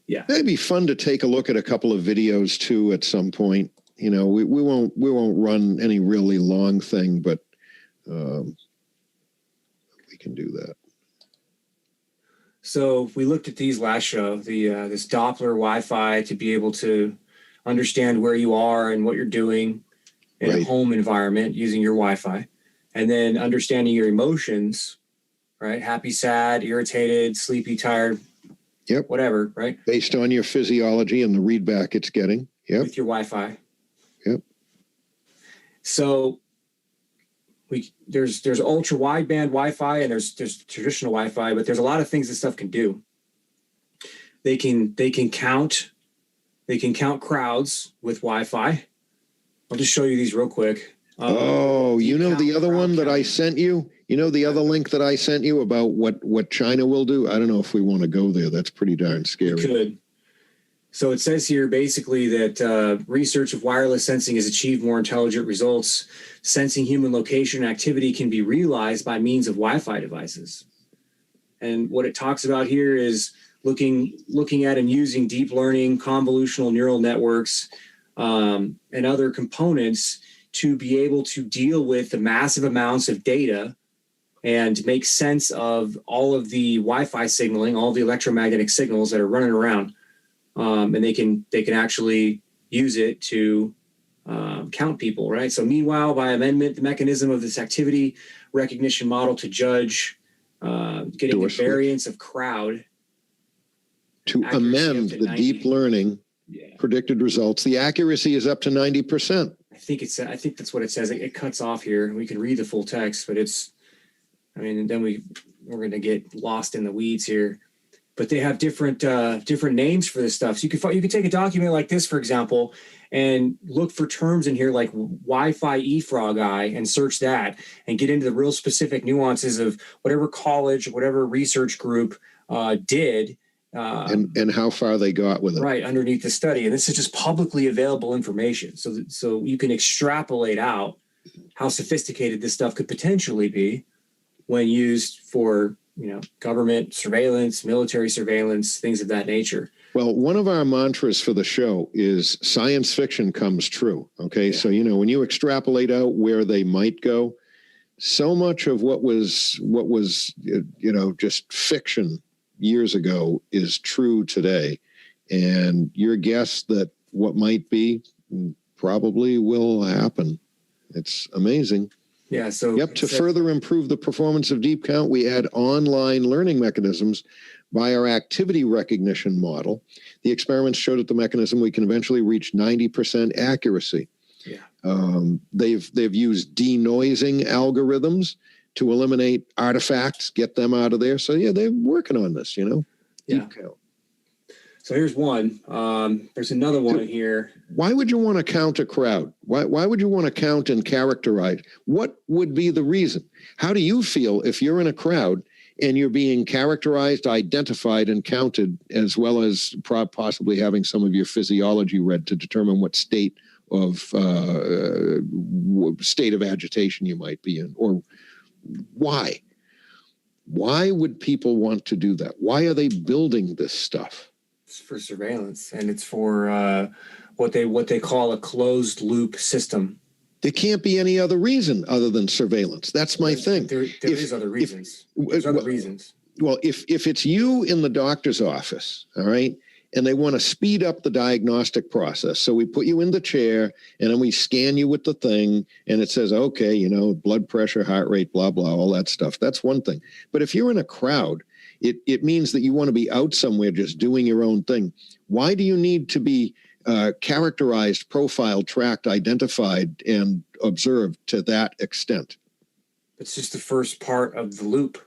Yeah. It'd be fun to take a look at a couple of videos too at some point. We won't run any really long thing, but we can do that. So we looked at these last show, this Doppler Wi-Fi to be able to understand where you are and what you're doing in a home environment using your Wi-Fi, and then understanding your emotions, right? Happy, sad, irritated, sleepy, tired. Yep. Whatever, right? Based on your physiology and the readback it's getting. Yep. With your Wi-Fi. Yep. So there's ultra wideband Wi-Fi and there's traditional Wi-Fi, but there's a lot of things this stuff can do. They can count crowds with Wi-Fi. I'll just show you these real quick. The other one that I sent you? The other link that I sent you about what China will do? I don't know if we want to go there. That's pretty darn scary. We could. So it says here basically that research of wireless sensing has achieved more intelligent results. Sensing human location and activity can be realized by means of Wi-Fi devices. And what it talks about here is looking at and using deep learning, convolutional neural networks, and other components to be able to deal with the massive amounts of data and make sense of all of the Wi-Fi signaling, all the electromagnetic signals that are running around. And they can actually use it to count people, right? So meanwhile, by amendment, the mechanism of this activity recognition model to judge getting the variance of crowd. To amend the deep learning predicted results, the accuracy is up to 90%. I think that's what it says. It cuts off here. We can read the full text, but then we're going to get lost in the weeds here. But they have different names for this stuff. So you can take a document like this, for example, and look for terms in here like Wi-Fi EFROG and search that and get into the real specific nuances of whatever college, whatever research group did. And how far they got with it. Right, underneath the study. And this is just publicly available information. So you can extrapolate out how sophisticated this stuff could potentially be when used for government surveillance, military surveillance, things of that nature. Well, one of our mantras for the show is science fiction comes true. Okay. Yeah. So, when you extrapolate out where they might go, so much of what was, just fiction years ago is true today. And your guess that what might be probably will happen. It's amazing. Yeah. So to further improve the performance of deep count, we add online learning mechanisms by our activity recognition model. The experiments showed that the mechanism we can eventually reach 90% accuracy. Yeah. They've used denoising algorithms to eliminate artifacts, get them out of there. So they're working on this. Deep count. So here's one. There's another one in here. Why would you want to count a crowd? Why would you want to count and characterize? What would be the reason? How do you feel if you're in a crowd and you're being characterized, identified, and counted, as well as possibly having some of your physiology read to determine what state of agitation you might be in, or why. Why would people want to do that? Why are they building this stuff? It's for surveillance, and it's for what they call a closed loop system. There can't be any other reason other than surveillance. That's my thing. There is other reasons. There's other reasons. Well, if it's you in the doctor's office, all right, and they want to speed up the diagnostic process, so we put you in the chair and then we scan you with the thing, and it says, okay, you know, blood pressure, heart rate, blah, blah, all that stuff. That's one thing. But if you're in a crowd, it means that you want to be out somewhere just doing your own thing. Why do you need to be characterized, profiled, tracked, identified, and observed to that extent? It's just the first part of the loop.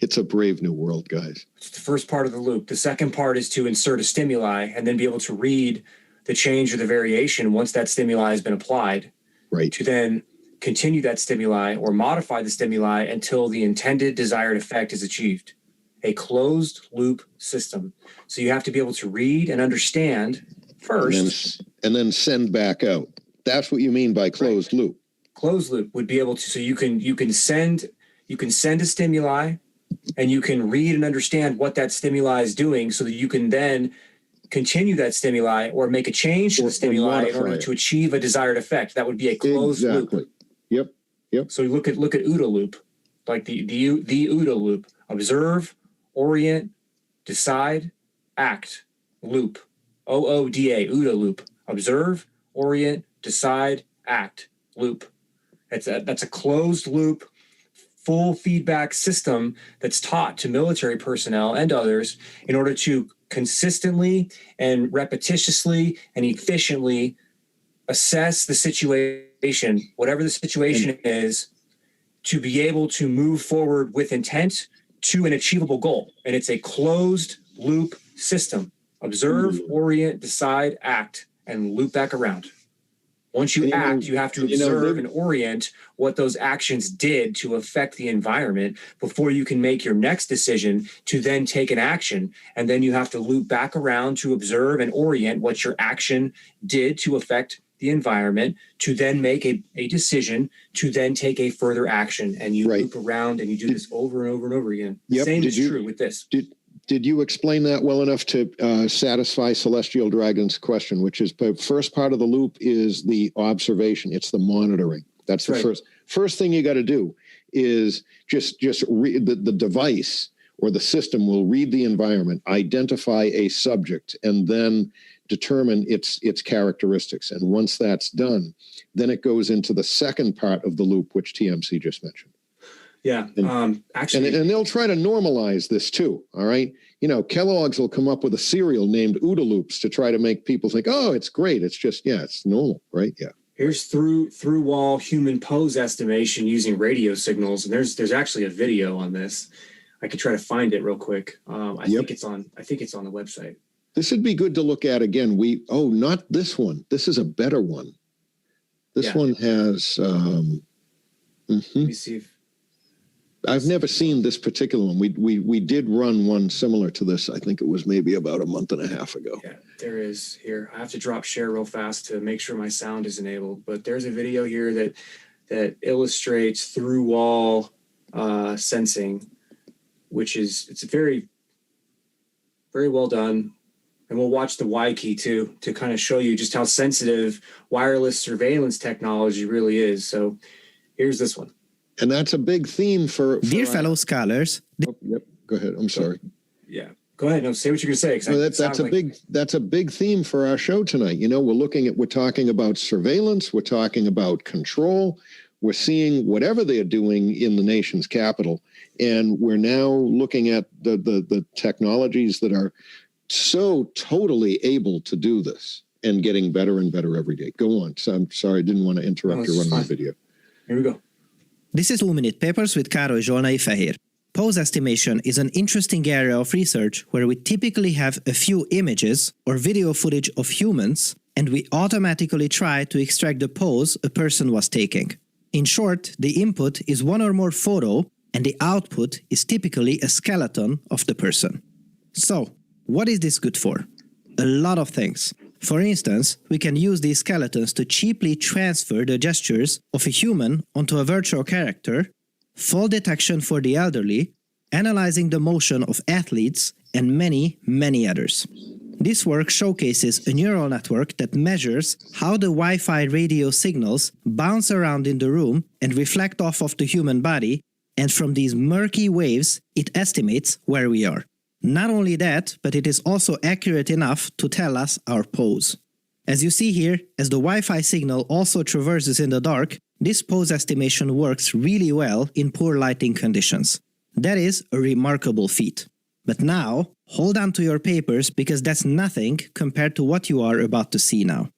It's a brave new world, guys. It's the first part of the loop. The second part is to insert a stimuli and then be able to read the change or the variation once that stimuli has been applied. Right. To then continue that stimuli or modify the stimuli until the intended desired effect is achieved. A closed loop system. So you have to be able to read and understand first. And then send back out. That's what you mean by closed loop. Closed loop would be able to, so you can send a stimuli and you can read and understand what that stimuli is doing so that you can then continue that stimuli or make a change to the stimuli in order to achieve a desired effect. That would be a closed loop. Yep. So you look at OODA loop, like the OODA loop. Observe, orient, decide, act, loop. OODA, OODA loop. Observe, orient, decide, act, loop. That's a closed loop, full feedback system that's taught to military personnel and others in order to consistently and repetitiously and efficiently assess the situation, whatever the situation is, to be able to move forward with intent to an achievable goal. And it's a closed loop system. Observe, orient, decide, act, and loop back around. Once you act, you have to observe and orient what those actions did to affect the environment before you can make your next decision to then take an action. And then you have to loop back around to observe and orient what your action did to affect the environment, to then make a decision, to then take a further action. And you loop around and you do this over and over and over again. The same is true with this. Did you explain that well enough to satisfy Celestial Dragon's question, which is the first part of the loop is the observation. It's the monitoring. That's the first thing you got to do is just read the device or the system will read the environment, identify a subject, and then determine its characteristics. And once that's done, then it goes into the second part of the loop, which TMC just mentioned. Yeah, actually, and they'll try to normalize this too. All right, you know, Kellogg's will come up with a cereal named OODA Loops to try to make people think, oh, it's great. It's just, it's normal, right? Yeah. Here's through wall human pose estimation using radio signals, and there's actually a video on this. I could try to find it real quick. I think it's on the website. This would be good to look at again. Not this one. This is a better one. This one has. Let me see if. I've never seen this particular one. We did run one similar to this. I think it was maybe about a month and a half ago. Yeah, there is here. I have to drop share real fast to make sure my sound is enabled. But there's a video here that illustrates through wall sensing, it's very, very well done. And we'll watch the Y key too to kind of show you just how sensitive wireless surveillance technology really is. So here's this one. And that's a big theme for Dear fellow scholars. Go ahead. I'm sorry. Yeah. Go ahead. No, say what you're going to say. That's a big theme for our show tonight. You know, we're talking about surveillance. We're talking about control. We're seeing whatever they're doing in the nation's capital. And we're now looking at the technologies that are so totally able to do this and getting better and better every day. Go on. So I'm sorry. I didn't want to interrupt your running video. Here we go. This is 2-Minute Papers with Károly Zsolnai Fehér. Pose estimation is an interesting area of research where we typically have a few images or video footage of humans, and we automatically try to extract the pose a person was taking. In short, the input is one or more photo, and the output is typically a skeleton of the person. So, what is this good for? A lot of things. For instance, we can use these skeletons to cheaply transfer the gestures of a human onto a virtual character, fall detection for the elderly, analyzing the motion of athletes, and many, many others. This work showcases a neural network that measures how the Wi-Fi radio signals bounce around in the room and reflect off of the human body, and from these murky waves, it estimates where we are. Not only that, but it is also accurate enough to tell us our pose. As you see here, as the Wi-Fi signal also traverses in the dark, this pose estimation works really well in poor lighting conditions. That is a remarkable feat. But now, hold on to your papers because that's nothing compared to what you are about to see now.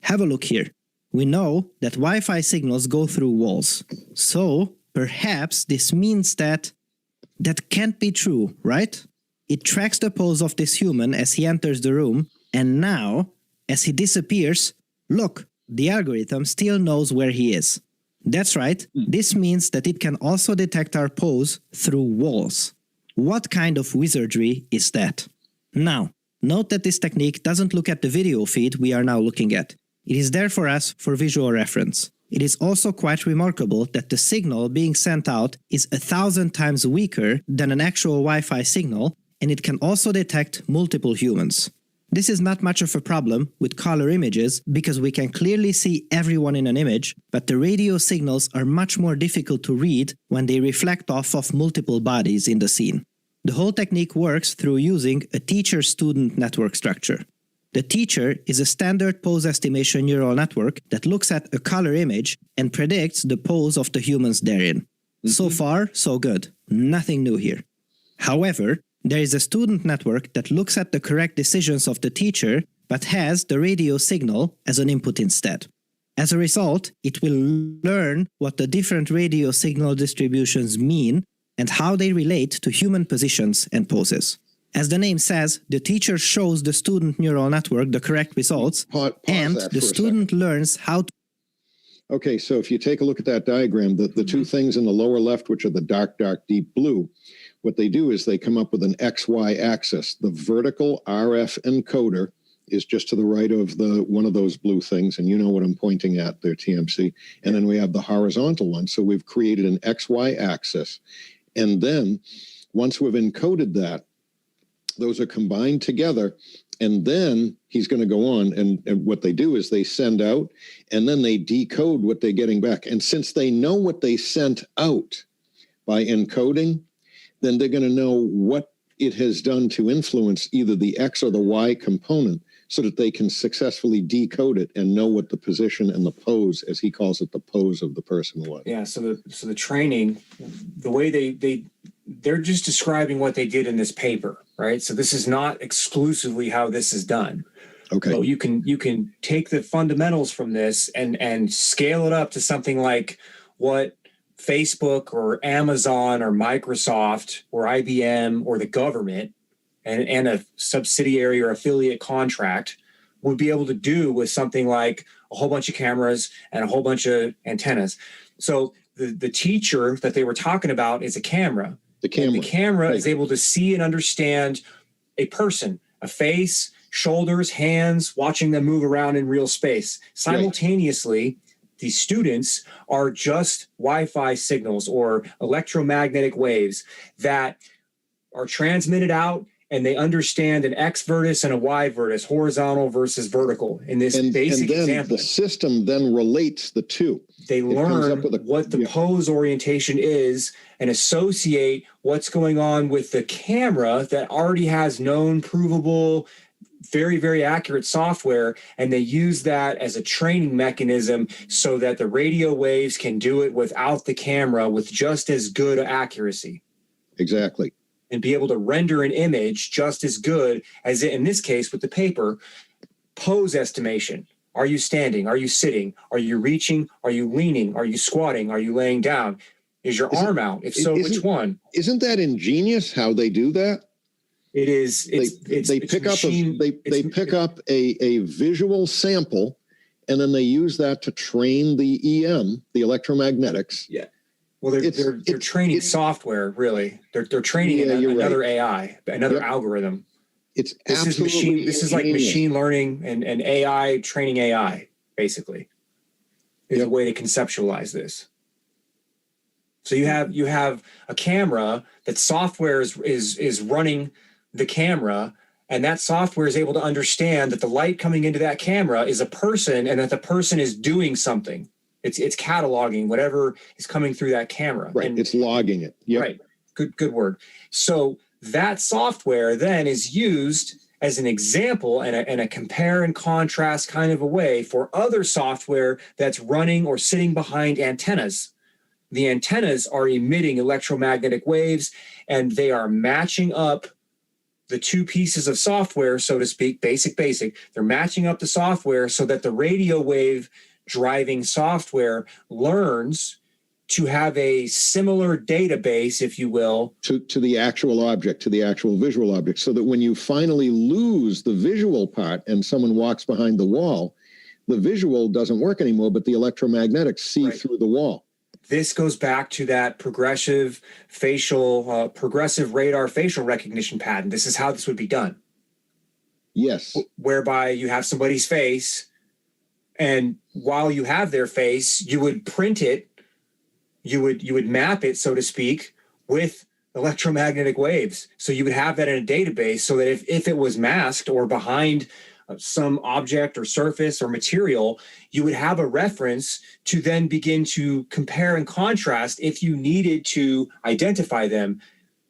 Have a look here. We know that Wi-Fi signals go through walls. So, perhaps this means that can't be true, right? It tracks the pose of this human as he enters the room, and now, as he disappears, look, the algorithm still knows where he is. That's right, this means that it can also detect our pose through walls. What kind of wizardry is that? Now, note that this technique doesn't look at the video feed we are now looking at. It is there for us for visual reference. It is also quite remarkable that the signal being sent out is 1,000 times weaker than an actual Wi-Fi signal, and it can also detect multiple humans. This is not much of a problem with color images because we can clearly see everyone in an image, but the radio signals are much more difficult to read when they reflect off of multiple bodies in the scene. The whole technique works through using a teacher-student network structure. The teacher is a standard pose estimation neural network that looks at a color image and predicts the pose of the humans therein. So far, so good. Nothing new here. However, there is a student network that looks at the correct decisions of the teacher but has the radio signal as an input instead. As a result, it will learn what the different radio signal distributions mean and how they relate to human positions and poses. As the name says, the teacher shows the student neural network the correct results, and the student learns how to... Okay, so if you take a look at that diagram, the two things in the lower left, which are the dark, deep blue, what they do is they come up with an XY axis. The vertical RF encoder is just to the right of one of those blue things, and you know what I'm pointing at there, TMC. And then we have the horizontal one. So we've created an XY axis. And then once we've encoded that, those are combined together. And then he's going to go on, and what they do is they send out, and then they decode what they're getting back. And since they know what they sent out by encoding, then they're going to know what it has done to influence either the X or the Y component so that they can successfully decode it and know what the position and the pose, as he calls it, the pose of the person was. Yeah, so the training, the way they're just describing what they did in this paper, right? So this is not exclusively how this is done. Okay. So you can take the fundamentals from this and scale it up to something like what Facebook or Amazon or Microsoft or IBM or the government and a subsidiary or affiliate contract would be able to do with something like a whole bunch of cameras and a whole bunch of antennas. So the teacher that they were talking about is a camera. The camera is able to see and understand a person, a face, shoulders, hands, watching them move around in real space. Simultaneously, these students are just Wi-Fi signals or electromagnetic waves that are transmitted out, and they understand an X vertex and a Y vertex, horizontal versus vertical. In this basic example, the system then relates the two. They learn what the pose orientation is and associate what's going on with the camera that already has known, provable, very, very accurate software, and they use that as a training mechanism so that the radio waves can do it without the camera with just as good accuracy. Exactly. And be able to render an image just as good as in this case with the paper. Pose estimation. Are you standing? Are you sitting? Are you reaching? Are you leaning? Are you squatting? Are you laying down? Is your arm out? If so, which one? Isn't that ingenious how they do that? It is. They pick up a visual sample, and then they use that to train the EM, the electromagnetics. Yeah. Well, they're training software, really. They're training another AI, another algorithm. It's this is machine. This is like machine learning and AI training AI, basically. Is a way to conceptualize this. So you have a camera that software is running the camera, and that software is able to understand that the light coming into that camera is a person, and that the person is doing something. It's cataloging whatever is coming through that camera. Right. And it's logging it. Yep. Right. Good word. So that software then is used as an example and a compare and contrast kind of a way for other software that's running or sitting behind antennas. The antennas are emitting electromagnetic waves, and they are matching up the two pieces of software, so to speak, basic. They're matching up the software so that the radio wave driving software learns to have a similar database, if you will, to the actual object, to the actual visual object, so that when you finally lose the visual part and someone walks behind the wall, the visual doesn't work anymore, but the electromagnetics see through the wall. This goes back to that progressive radar facial recognition pattern. This is how this would be done. Yes. Whereby you have somebody's face, and while you have their face, you would print it, you would map it, so to speak, with electromagnetic waves. So you would have that in a database so that if it was masked or behind some object or surface or material, you would have a reference to then begin to compare and contrast if you needed to identify them.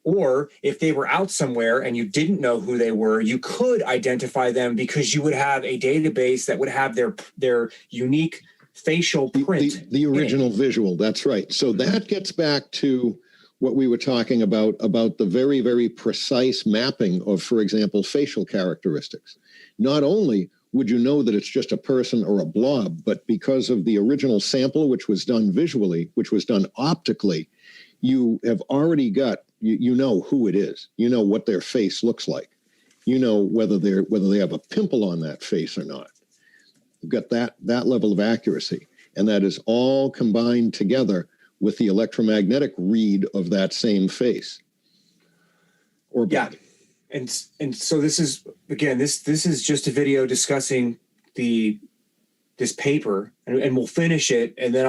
Or if they were out somewhere and you didn't know who they were, you could identify them because you would have a database that would have their unique facial print. The original visual, that's right. So that gets back to what we were talking about the very, very precise mapping of, for example, facial characteristics. Not only would you know that it's just a person or a blob, but because of the original sample, which was done visually, which was done optically, you have already got, you know who it is. You know what their face looks like. You know whether they have a pimple on that face or not. You've got that level of accuracy. And that is all combined together with the electromagnetic read of that same face. Or body. Yeah. And so this is, again, this is just a video discussing this paper, and we'll finish it, and then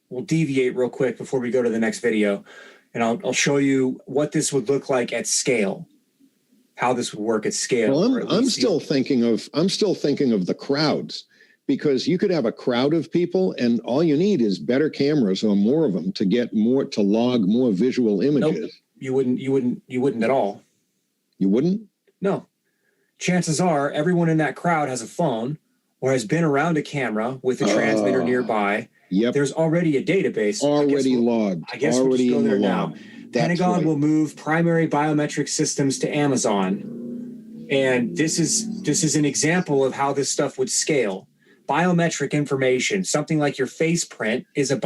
we'll deviate real quick before we go to the next video, and I'll show you what this would look like at scale, how this would work at scale. Well, I'm still thinking of the crowds, because you could have a crowd of people, and all you need is better cameras or more of them to log more visual images. Nope. You wouldn't at all. You wouldn't? No. Chances are everyone in that crowd has a phone or has been around a camera with a transmitter nearby. Yep. There's already a database. Already logged. I guess we'll just go there now. Pentagon will move primary biometric systems to Amazon. And this is an example of how this stuff would scale. Biometric information, something like your face print, is a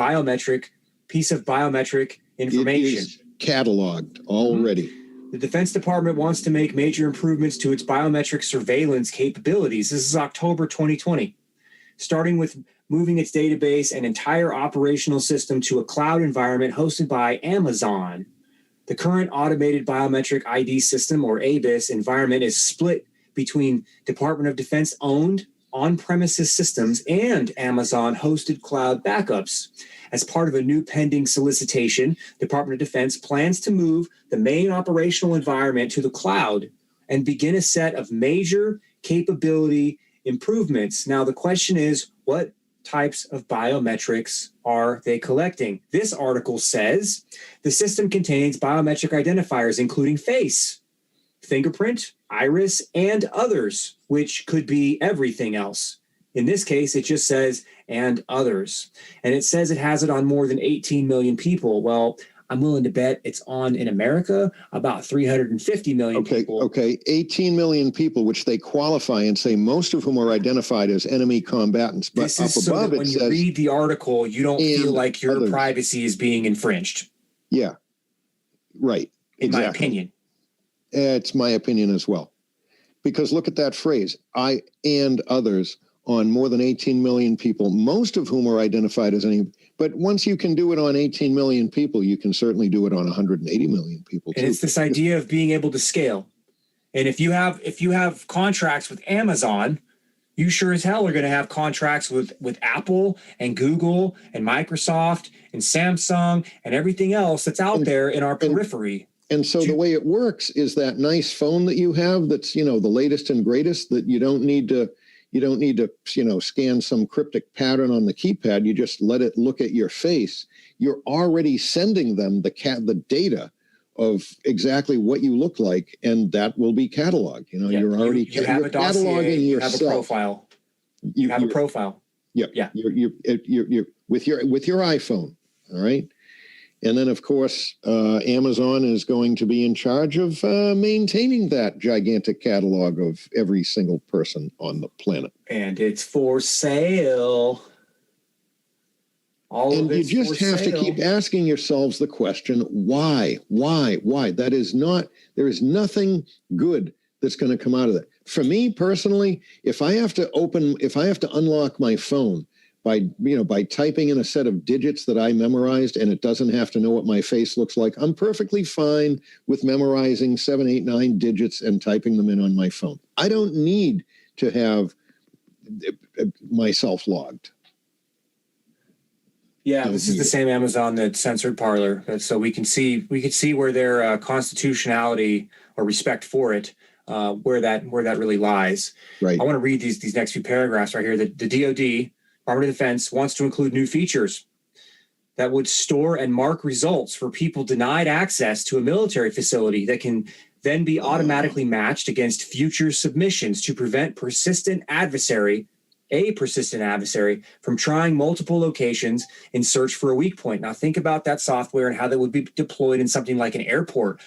piece of biometric information. It is cataloged already. Mm-hmm. The Defense Department wants to make major improvements to its biometric surveillance capabilities. This is October 2020, starting with moving its database and entire operational system to a cloud environment hosted by Amazon. The current automated biometric ID system, or ABIS, environment is split between Department of Defense owned on-premises systems and Amazon-hosted cloud backups. As part of a new pending solicitation, Department of Defense plans to move the main operational environment to the cloud and begin a set of major capability improvements. Now, the question is, what types of biometrics are they collecting? This article says the system contains biometric identifiers, including face, fingerprint, iris, and others, which could be everything else. In this case, it just says, and others. And it says it has it on more than 18 million people. Well, I'm willing to bet it's on, in America, about 350 million people. Okay, 18 million people, which they qualify and say most of whom are identified as enemy combatants. But this is up so above that it when says, you read the article, you don't feel like your others. privacy is being infringed. Yeah, right. In my opinion. It's my opinion as well. Because look at that phrase, I and others on more than 18 million people, most of whom are identified as any. But once you can do it on 18 million people, you can certainly do it on 180 million people too. And it's this idea of being able to scale. And if you have contracts with Amazon, you sure as hell are going to have contracts with Apple and Google and Microsoft and Samsung and everything else that's out there in our periphery. And so the way it works is that nice phone that you have that's, the latest and greatest, that you don't need to, scan some cryptic pattern on the keypad. You just let it look at your face. You're already sending them the data of exactly what you look like, and that will be cataloged. You're already you have a dossier, you have a profile. You have a profile. Yeah. You're with your iPhone. All right. And then, of course, Amazon is going to be in charge of maintaining that gigantic catalog of every single person on the planet. And it's for sale. And you just have to keep asking yourselves the question, why? There is nothing good that's going to come out of that. For me personally, if I have to unlock my phone by typing in a set of digits that I memorized, and it doesn't have to know what my face looks like, I'm perfectly fine with memorizing 7, 8, 9 digits and typing them in on my phone. I don't need to have myself logged. Yeah, this is the same Amazon that censored Parler, so we can see where their constitutionality or respect for it, where that really lies. Right. I want to read these next few paragraphs right here. The DoD, Department of Defense, wants to include new features that would store and mark results for people denied access to a military facility that can then be automatically matched against future submissions to prevent a persistent adversary from trying multiple locations in search for a weak point. Now think about that software and how that would be deployed in something like an airport.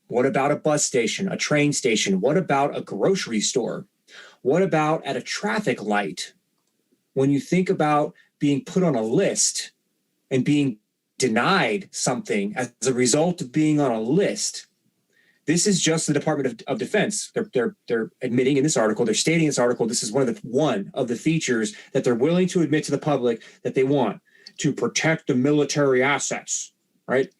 What about a bus station, a train station? What about a grocery store? What about at a traffic light? When you think about being put on a list and being denied something as a result of being on a list, this is just the Department of Defense. They're admitting in this article, they're stating in this article, this is one of the features that they're willing to admit to the public that they want to protect the military assets, right?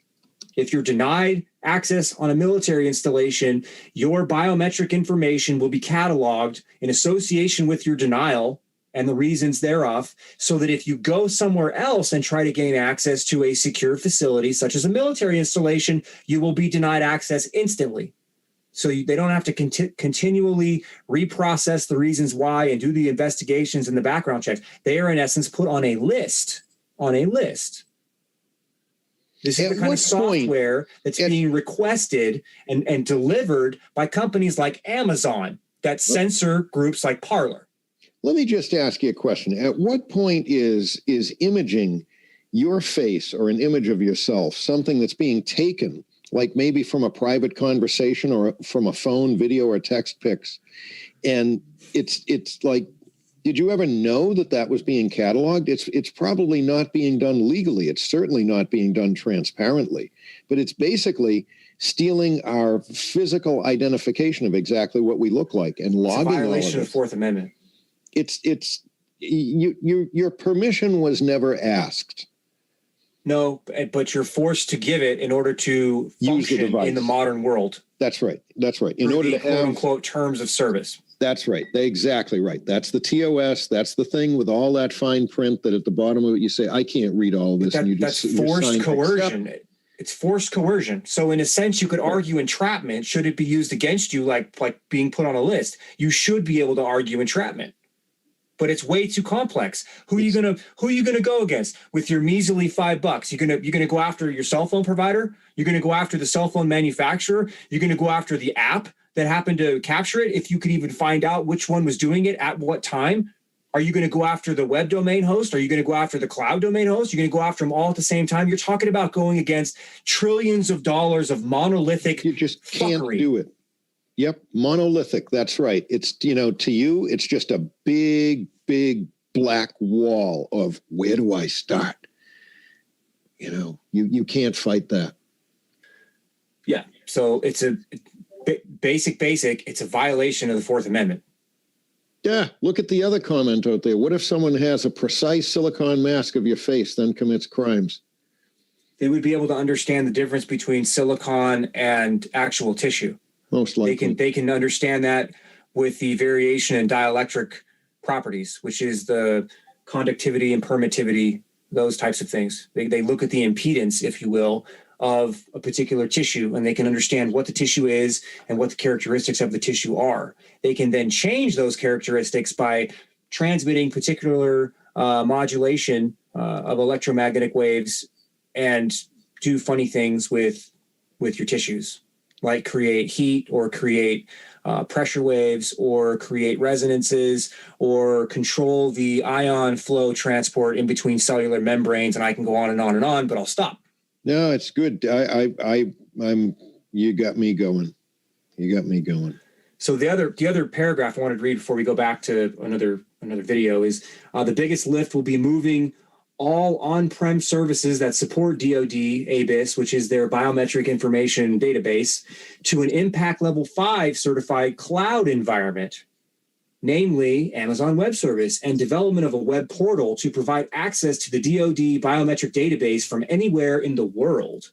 If you're denied access on a military installation, your biometric information will be cataloged in association with your denial and the reasons thereof, so that if you go somewhere else and try to gain access to a secure facility, such as a military installation, you will be denied access instantly. So they don't have to continually reprocess the reasons why and do the investigations and the background checks. They are, in essence, put on a list. This is the kind of software that's being requested and delivered by companies like Amazon that censor groups like Parler. Let me just ask you a question. At what point is imaging your face or an image of yourself something that's being taken, like maybe from a private conversation or from a phone, video, or text pics, and it's like, did you ever know that was being cataloged? It's probably not being done legally. It's certainly not being done transparently, but it's basically stealing our physical identification of exactly what we look like and logging all of it. It's a violation of the Fourth Amendment. Your permission was never asked. No, but you're forced to give it in order to function in the modern world. That's right. In order to have quote unquote terms of service. That's right. Exactly right. That's the TOS. That's the thing with all that fine print that at the bottom of it you say, I can't read all this. That's forced coercion. It's forced coercion. So in a sense, you could argue entrapment. Should it be used against you, like being put on a list? You should be able to argue entrapment. But it's way too complex. Who are you gonna go against with your measly $5? You're gonna go after your cell phone provider. You're gonna go after the cell phone manufacturer. You're gonna go after the app that happened to capture it. If you could even find out which one was doing it at what time, are you gonna go after the web domain host? Are you gonna go after the cloud domain host? You're gonna go after them all at the same time. You're talking about going against trillions of dollars of monolithic. You just can't fuckery. Do it. Yep, monolithic. That's right. It's, to you, it's just a big black wall of where do I start? You can't fight that. Yeah. So it's a basic. It's a violation of the Fourth Amendment. Yeah, look at the other comment out there. What if someone has a precise silicone mask of your face, then commits crimes? They would be able to understand the difference between silicone and actual tissue. Most likely. They can understand that with the variation in dielectric properties, which is the conductivity and permittivity, those types of things. They look at the impedance, if you will, of a particular tissue, and they can understand what the tissue is and what the characteristics of the tissue are. They can then change those characteristics by transmitting particular modulation of electromagnetic waves and do funny things with your tissues, like create heat or create pressure waves or create resonances or control the ion flow transport in between cellular membranes. And I can go on and on and on, but I'll stop. No, it's good. I'm. You got me going. You got me going. So the other paragraph I wanted to read before we go back to another video is the biggest lift will be moving all on-prem services that support DoD ABIS, which is their biometric information database, to an Impact Level 5 certified cloud environment, namely Amazon Web Service, and development of a web portal to provide access to the DoD biometric database from anywhere in the world.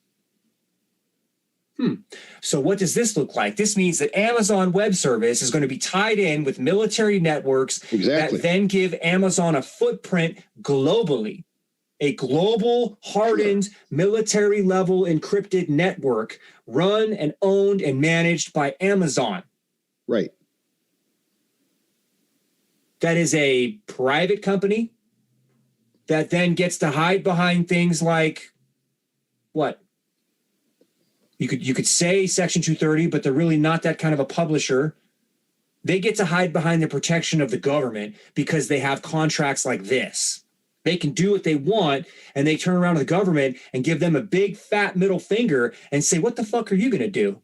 So what does this look like? This means that Amazon Web Service is going to be tied in with military networks that then give Amazon a footprint globally. A global, hardened, military-level encrypted network run and owned and managed by Amazon. Right. That is a private company that then gets to hide behind things like what? You could say Section 230, but they're really not that kind of a publisher. They get to hide behind the protection of the government because they have contracts like this. They can do what they want, and they turn around to the government and give them a big fat middle finger and say, what the fuck are you going to do?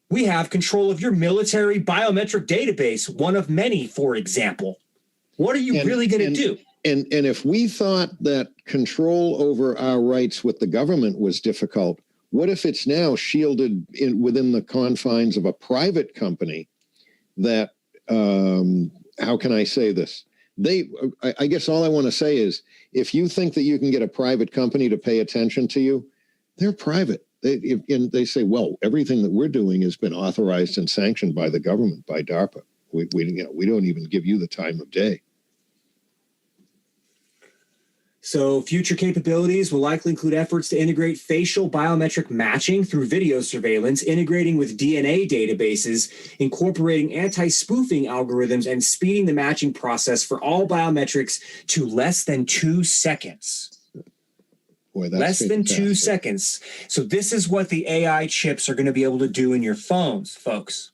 We have control of your military biometric database, one of many, for example. What are you really going to do? And if we thought that control over our rights with the government was difficult, what if it's now shielded within the confines of a private company that, how can I say this? I guess all I want to say is, if you think that you can get a private company to pay attention to you, they're private. They say, well, everything that we're doing has been authorized and sanctioned by the government, by DARPA. We don't even give you the time of day. So future capabilities will likely include efforts to integrate facial biometric matching through video surveillance, integrating with DNA databases, incorporating anti-spoofing algorithms, and speeding the matching process for all biometrics to less than 2 seconds. Boy, that's less than fantastic. 2 seconds. So this is what the AI chips are going to be able to do in your phones, folks.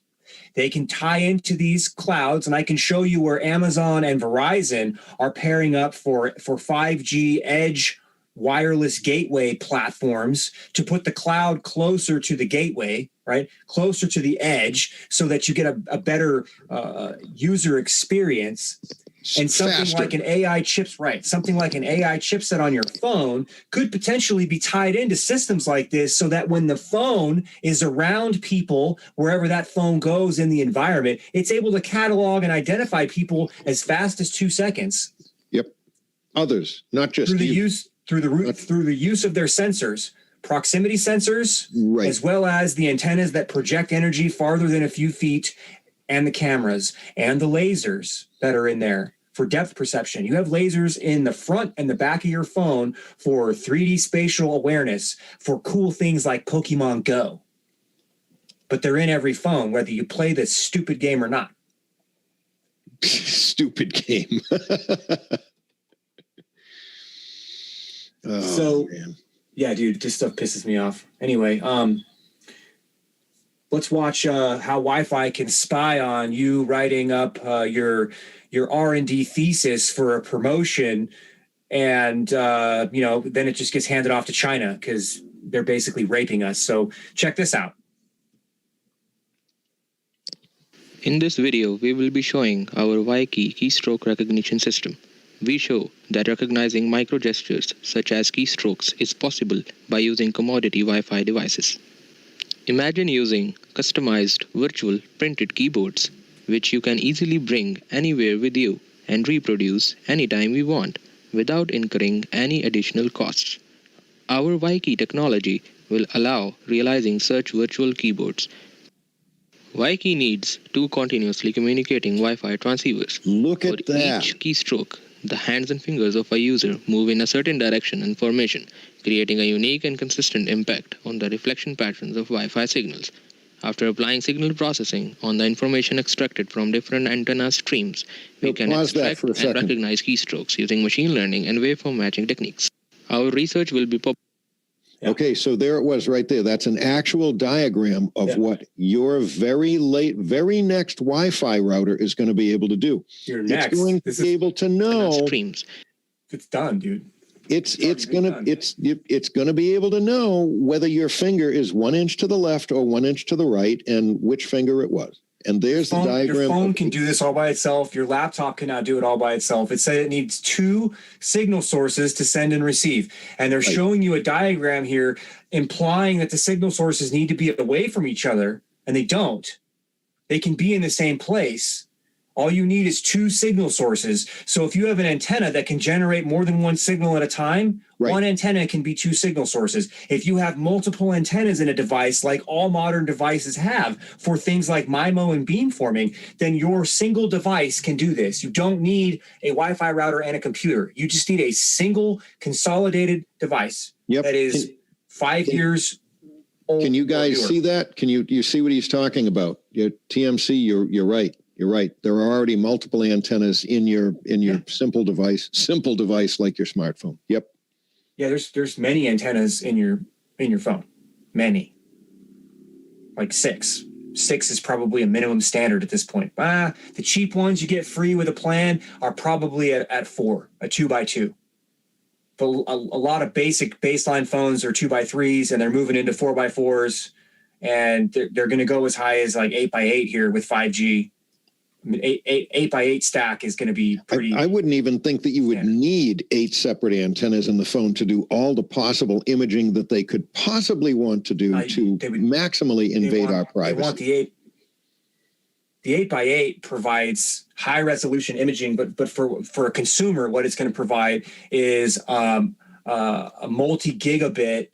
They can tie into these clouds, and I can show you where Amazon and Verizon are pairing up for 5G edge wireless gateway platforms to put the cloud closer to the gateway, right? Closer to the edge so that you get a better user experience. And something Faster. like an AI chips, right? Something like an AI chipset on your phone could potentially be tied into systems like this so that when the phone is around people, wherever that phone goes in the environment, it's able to catalog and identify people as fast as 2 seconds. Yep. Others, not just through the you. through the use of their sensors, proximity sensors, Right. as well as the antennas that project energy farther than a few feet, and the cameras and the lasers that are in there for depth perception. You have lasers in the front and the back of your phone for 3D spatial awareness, for cool things like Pokemon Go. But they're in every phone, whether you play this stupid game or not. Stupid game. Man. Yeah, dude, this stuff pisses me off. Anyway, let's watch how Wi-Fi can spy on you writing up your R&D thesis for a promotion, and then it just gets handed off to China because they're basically raping us. So check this out. In this video, we will be showing our Y-key keystroke recognition system. We show that recognizing micro gestures such as keystrokes is possible by using commodity Wi-Fi devices. Imagine using customized virtual printed keyboards which you can easily bring anywhere with you and reproduce anytime we want without incurring any additional costs. Our Wi-Key technology will allow realizing such virtual keyboards. Wi-Key needs two continuously communicating Wi-Fi transceivers. Look at For that. each keystroke, the hands and fingers of a user move in a certain direction and formation, creating a unique and consistent impact on the reflection patterns of Wi-Fi signals. After applying signal processing on the information extracted from different antenna streams, we can pause that extract for a and second. recognize keystrokes using machine learning and waveform matching techniques. Our research will be Okay, so there it was right there. That's an actual diagram of what your very next Wi-Fi router is going to be able to do. Your next. It's going to be able to know. streams. It's done, dude. It's going to be able to know whether your finger is 1 inch to the left or 1 inch to the right and which finger it was. And there's the diagram. Your phone can do this all by itself. Your laptop cannot do it all by itself. It said it needs 2 signal sources to send and receive. And they're showing you a diagram here implying that the signal sources need to be away from each other, and they don't. They can be in the same place. All you need is 2 signal sources. So if you have an antenna that can generate more than 1 signal at a time, one antenna can be 2 signal sources. If you have multiple antennas in a device, like all modern devices have for things like MIMO and beamforming, then your single device can do this. You don't need a Wi-Fi router and a computer. You just need a single consolidated device that is 5 years old. Can you guys see that? Can you see what he's talking about? TMC, you're right. You're right. There are already multiple antennas in your simple device like your smartphone. Yep. Yeah, there's many antennas in your phone. Many. Like 6. 6 is probably a minimum standard at this point. The cheap ones you get free with a plan are probably at 4, a 2x2. But a lot of basic baseline phones are 2x3s, and they're moving into 4x4s, and they're going to go as high as like 8x8 here with 5G. I mean, 8x8 stack is going to be pretty. I wouldn't even think that you would need 8 separate antennas in the phone to do all the possible imaging that they could possibly want to do to maximally invade our privacy. They want the 8x8 provides high resolution imaging, but for a consumer, what it's going to provide is a multi-gigabit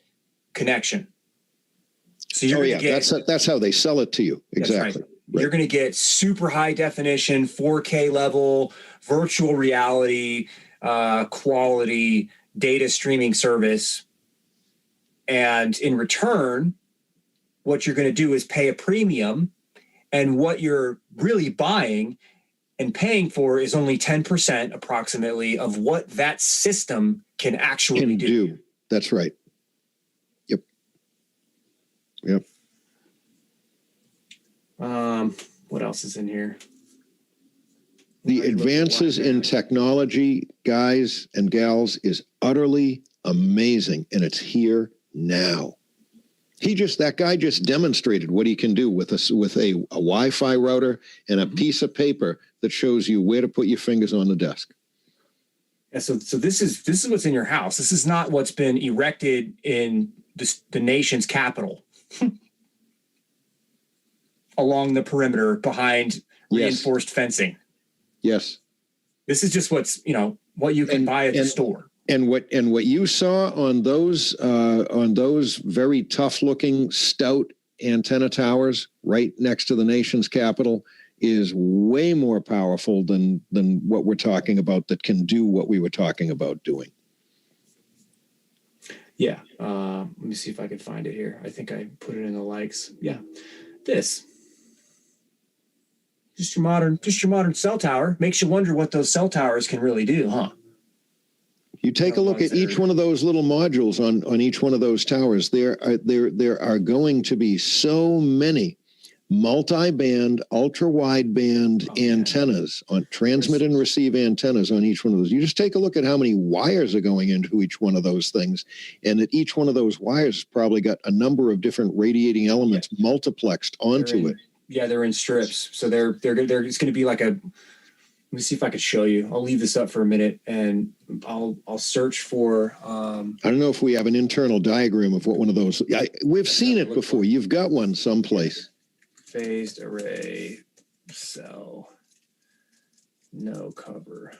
connection. So you're that's how they sell it to you. Exactly. Right. You're going to get super high definition, 4K level, virtual reality, quality data streaming service. And in return, what you're going to do is pay a premium. And what you're really buying and paying for is only 10% approximately of what that system can actually do. That's right. Yep. What else is in here? The advances in technology, guys and gals, is utterly amazing, and it's here now. That guy just demonstrated what he can do with a Wi-Fi router and a piece of paper that shows you where to put your fingers on the desk. Yeah, so this is what's in your house. This is not what's been erected in the nation's capital. Along the perimeter behind reinforced fencing. Yes. This is just what you can buy at the store. And what you saw on those very tough looking stout antenna towers right next to the nation's capital is way more powerful than what we're talking about that can do what we were talking about doing. Yeah. Let me see if I can find it here. I think I put it in the likes. Yeah. This. Just your modern cell tower. Makes you wonder what those cell towers can really do, huh? You take a look at each one of those little modules on each one of those towers. There are going to be so many multi-band, ultra-wideband antennas on transmit and receive antennas on each one of those. You just take a look at how many wires are going into each one of those things, and that each one of those wires probably got a number of different radiating elements multiplexed onto it. Yeah, they're in strips. So they're it's going to be like let me see if I could show you. I'll leave this up for a minute and I'll search for. I don't know if we have an internal diagram of what one of those. We've seen it before. You've got one someplace. Phased array cell, no cover.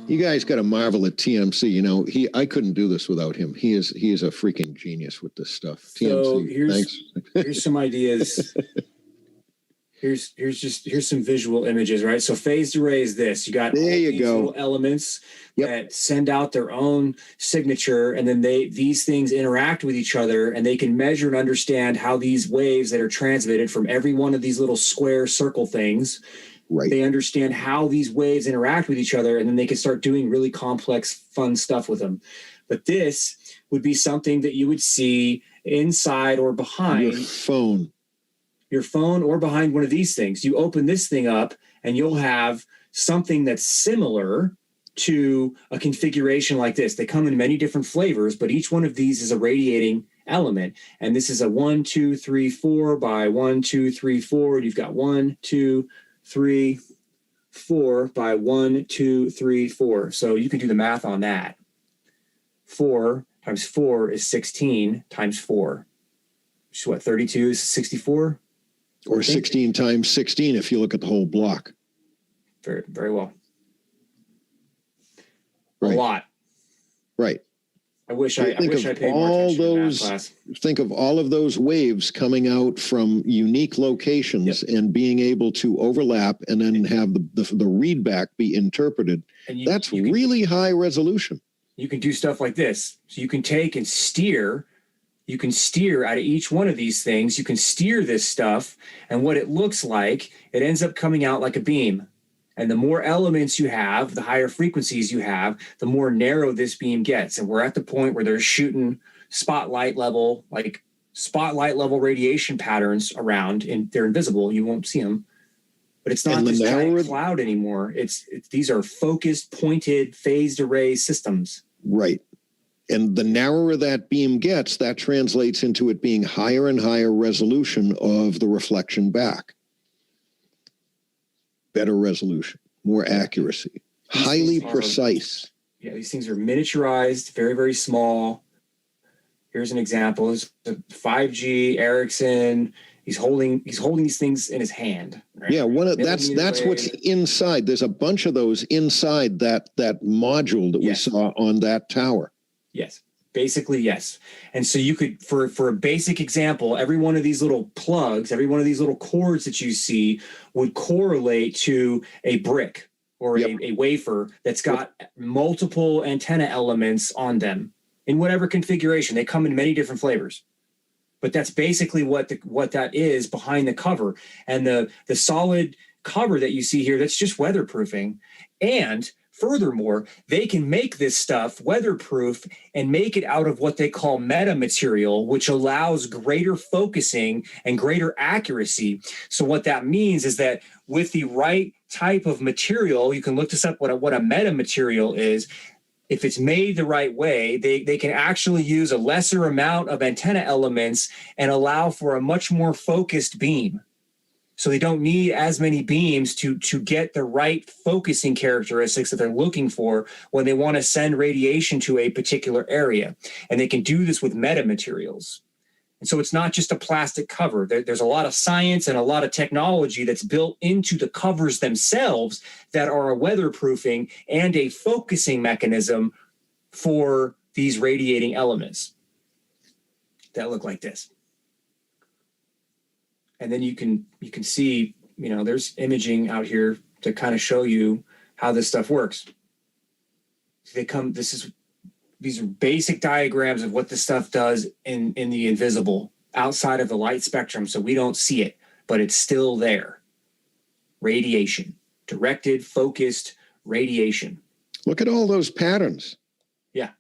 You guys got to marvel at TMC. You know, I couldn't do this without him. He is a freaking genius with this stuff. So TMC, thanks. Here's some ideas. Here's some visual images, right? So phased array is this. You got these little elements that send out their own signature, and then these things interact with each other, and they can measure and understand how these waves that are transmitted from every one of these little square circle things. Right. They understand how these waves interact with each other, and then they can start doing really complex, fun stuff with them. But this would be something that you would see inside or behind your phone or behind one of these things. You open this thing up and you'll have something that's similar to a configuration like this. They come in many different flavors, but each one of these is a radiating element. And this is a 1, 2, 3, 4 by 1, 2, 3, 4. You've got 1, 2, 3, 4 by 1, 2, 3, 4. So you can do the math on that. 4 times 4 is 16 times 4. Which is what, 32 is 64? Or 16 times 16 if you look at the whole block. Very, very well. Right. A lot. Right. I wish I paid more attention to math class. Think of all of those waves coming out from unique locations and being able to overlap and then have the read back be interpreted. That's really high resolution. You can do stuff like this. So you can take and steer. You can steer out of each one of these things. You can steer this stuff, and what it looks like, it ends up coming out like a beam. And the more elements you have, the higher frequencies you have, the more narrow this beam gets. And we're at the point where they're shooting spotlight level radiation patterns around, and they're invisible. You won't see them. But it's not this giant cloud anymore. These are focused, pointed, phased array systems. Right. And the narrower that beam gets, that translates into it being higher and higher resolution of the reflection back. Better resolution, more accuracy, highly precise. Yeah, these things are miniaturized, very, very small. Here's an example. It's a 5G Ericsson. He's holding these things in his hand. Right? Yeah, that's what's inside. There's a bunch of those inside that module that we saw on that tower. Yes, basically, yes. And so you could, for a basic example, every one of these little plugs, every one of these little cords that you see would correlate to a brick or a wafer that's got multiple antenna elements on them in whatever configuration. They come in many different flavors. But that's basically what that is behind the cover. And the solid cover that you see here, that's just weatherproofing. And furthermore, they can make this stuff weatherproof and make it out of what they call metamaterial, which allows greater focusing and greater accuracy. So what that means is that with the right type of material, you can look this up, what a metamaterial is. If it's made the right way, they can actually use a lesser amount of antenna elements and allow for a much more focused beam. So they don't need as many beams to get the right focusing characteristics that they're looking for when they want to send radiation to a particular area. And they can do this with metamaterials. And so it's not just a plastic cover. There's a lot of science and a lot of technology that's built into the covers themselves that are a weatherproofing and a focusing mechanism for these radiating elements that look like this. And then you can see, there's imaging out here to kind of show you how this stuff works. These are basic diagrams of what this stuff does in the invisible outside of the light spectrum. So we don't see it, but it's still there. Radiation, directed, focused radiation. Look at all those patterns. Yeah.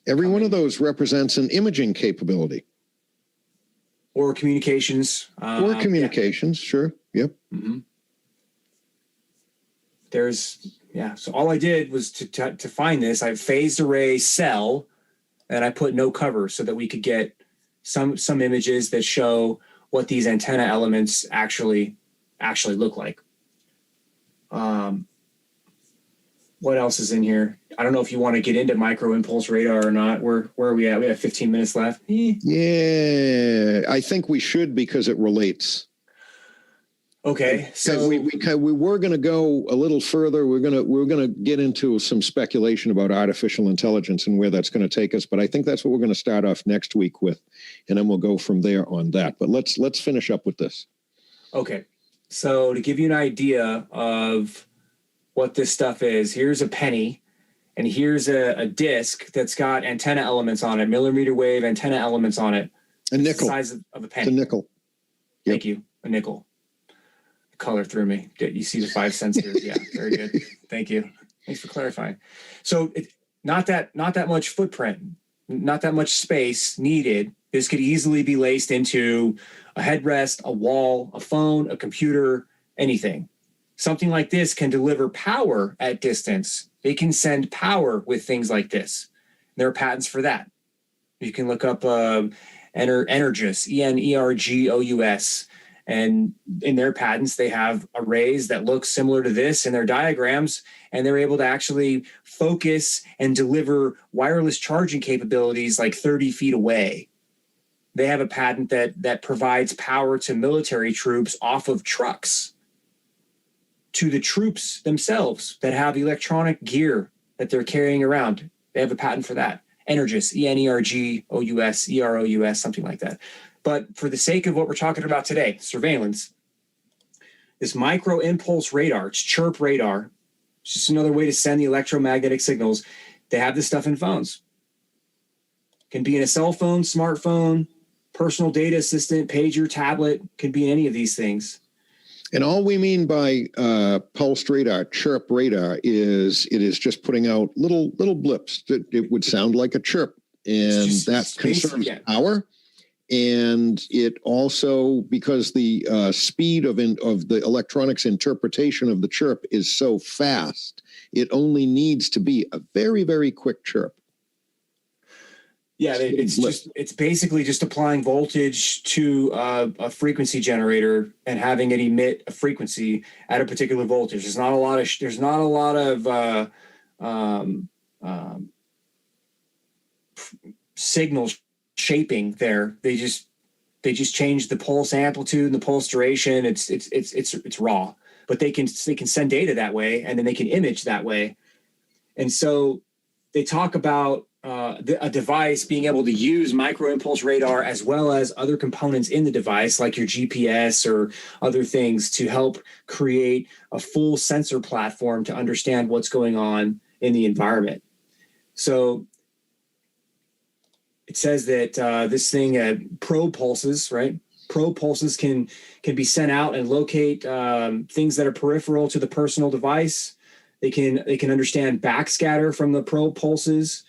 Every one of those represents an imaging capability. Or communications. Sure. Yep. Mm-hmm. So all I did was to find this. I phased array cell, and I put no cover so that we could get some images that show what these antenna elements actually look like. What else is in here? I don't know if you want to get into micro impulse radar or not. Where are we at? We have 15 minutes left. Yeah, I think we should because it relates. Okay, so we were going to go a little further. We're going to get into some speculation about artificial intelligence and where that's going to take us. But I think that's what we're going to start off next week with, and then we'll go from there on that. But let's finish up with this. Okay, so to give you an idea of what this stuff is, here's a penny, and here's a disc that's got antenna elements on it, millimeter wave antenna elements on it. A nickel. The size of a penny. It's a nickel. Yep. Thank you. A nickel. The color threw me. You see the 5 cents here? Yeah, very good. Thank you. Thanks for clarifying. So not that much footprint, not that much space needed. This could easily be laced into a headrest, a wall, a phone, a computer, anything. Something like this can deliver power at distance. They can send power with things like this. There are patents for that. You can look up Energis, Energous. And in their patents, they have arrays that look similar to this in their diagrams, and they're able to actually focus and deliver wireless charging capabilities like 30 feet away. They have a patent that provides power to military troops off of trucks, to the troops themselves that have electronic gear that they're carrying around. They have a patent for that. Energis, Energous, Erous, something like that. But for the sake of what we're talking about today, surveillance, this micro impulse radar, it's chirp radar. It's just another way to send the electromagnetic signals. They have this stuff in phones. Can be in a cell phone, smartphone, personal data assistant, pager, tablet, can be in any of these things. And all we mean by pulsed radar, chirp radar, is it is just putting out little blips. It would sound like a chirp, and that conserves power. And it also, because the speed of the electronics interpretation of the chirp is so fast, it only needs to be a very, very quick chirp. Yeah, it's basically just applying voltage to a frequency generator and having it emit a frequency at a particular voltage. There's not a lot of signal shaping there. They just change the pulse amplitude and the pulse duration. It's raw, but they can send data that way, and then they can image that way. And so they talk about a device being able to use micro impulse radar as well as other components in the device, like your GPS or other things, to help create a full sensor platform to understand what's going on in the environment. So it says that this thing, probe pulses, right? Probe pulses can be sent out and locate things that are peripheral to the personal device. They can understand backscatter from the probe pulses,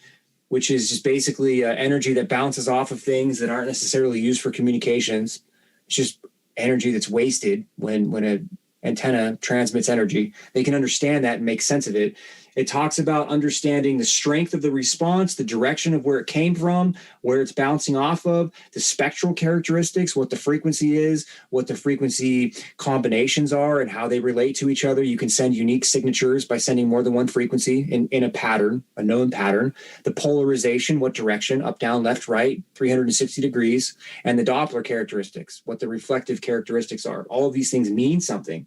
which is just basically energy that bounces off of things that aren't necessarily used for communications. It's just energy that's wasted when an antenna transmits energy. They can understand that and make sense of it. It talks about understanding the strength of the response, the direction of where it came from, where it's bouncing off of, the spectral characteristics, what the frequency is, what the frequency combinations are, and how they relate to each other. You can send unique signatures by sending more than one frequency in a pattern, a known pattern. The polarization, what direction, up, down, left, right, 360 degrees, and the Doppler characteristics, what the reflective characteristics are. All of these things mean something.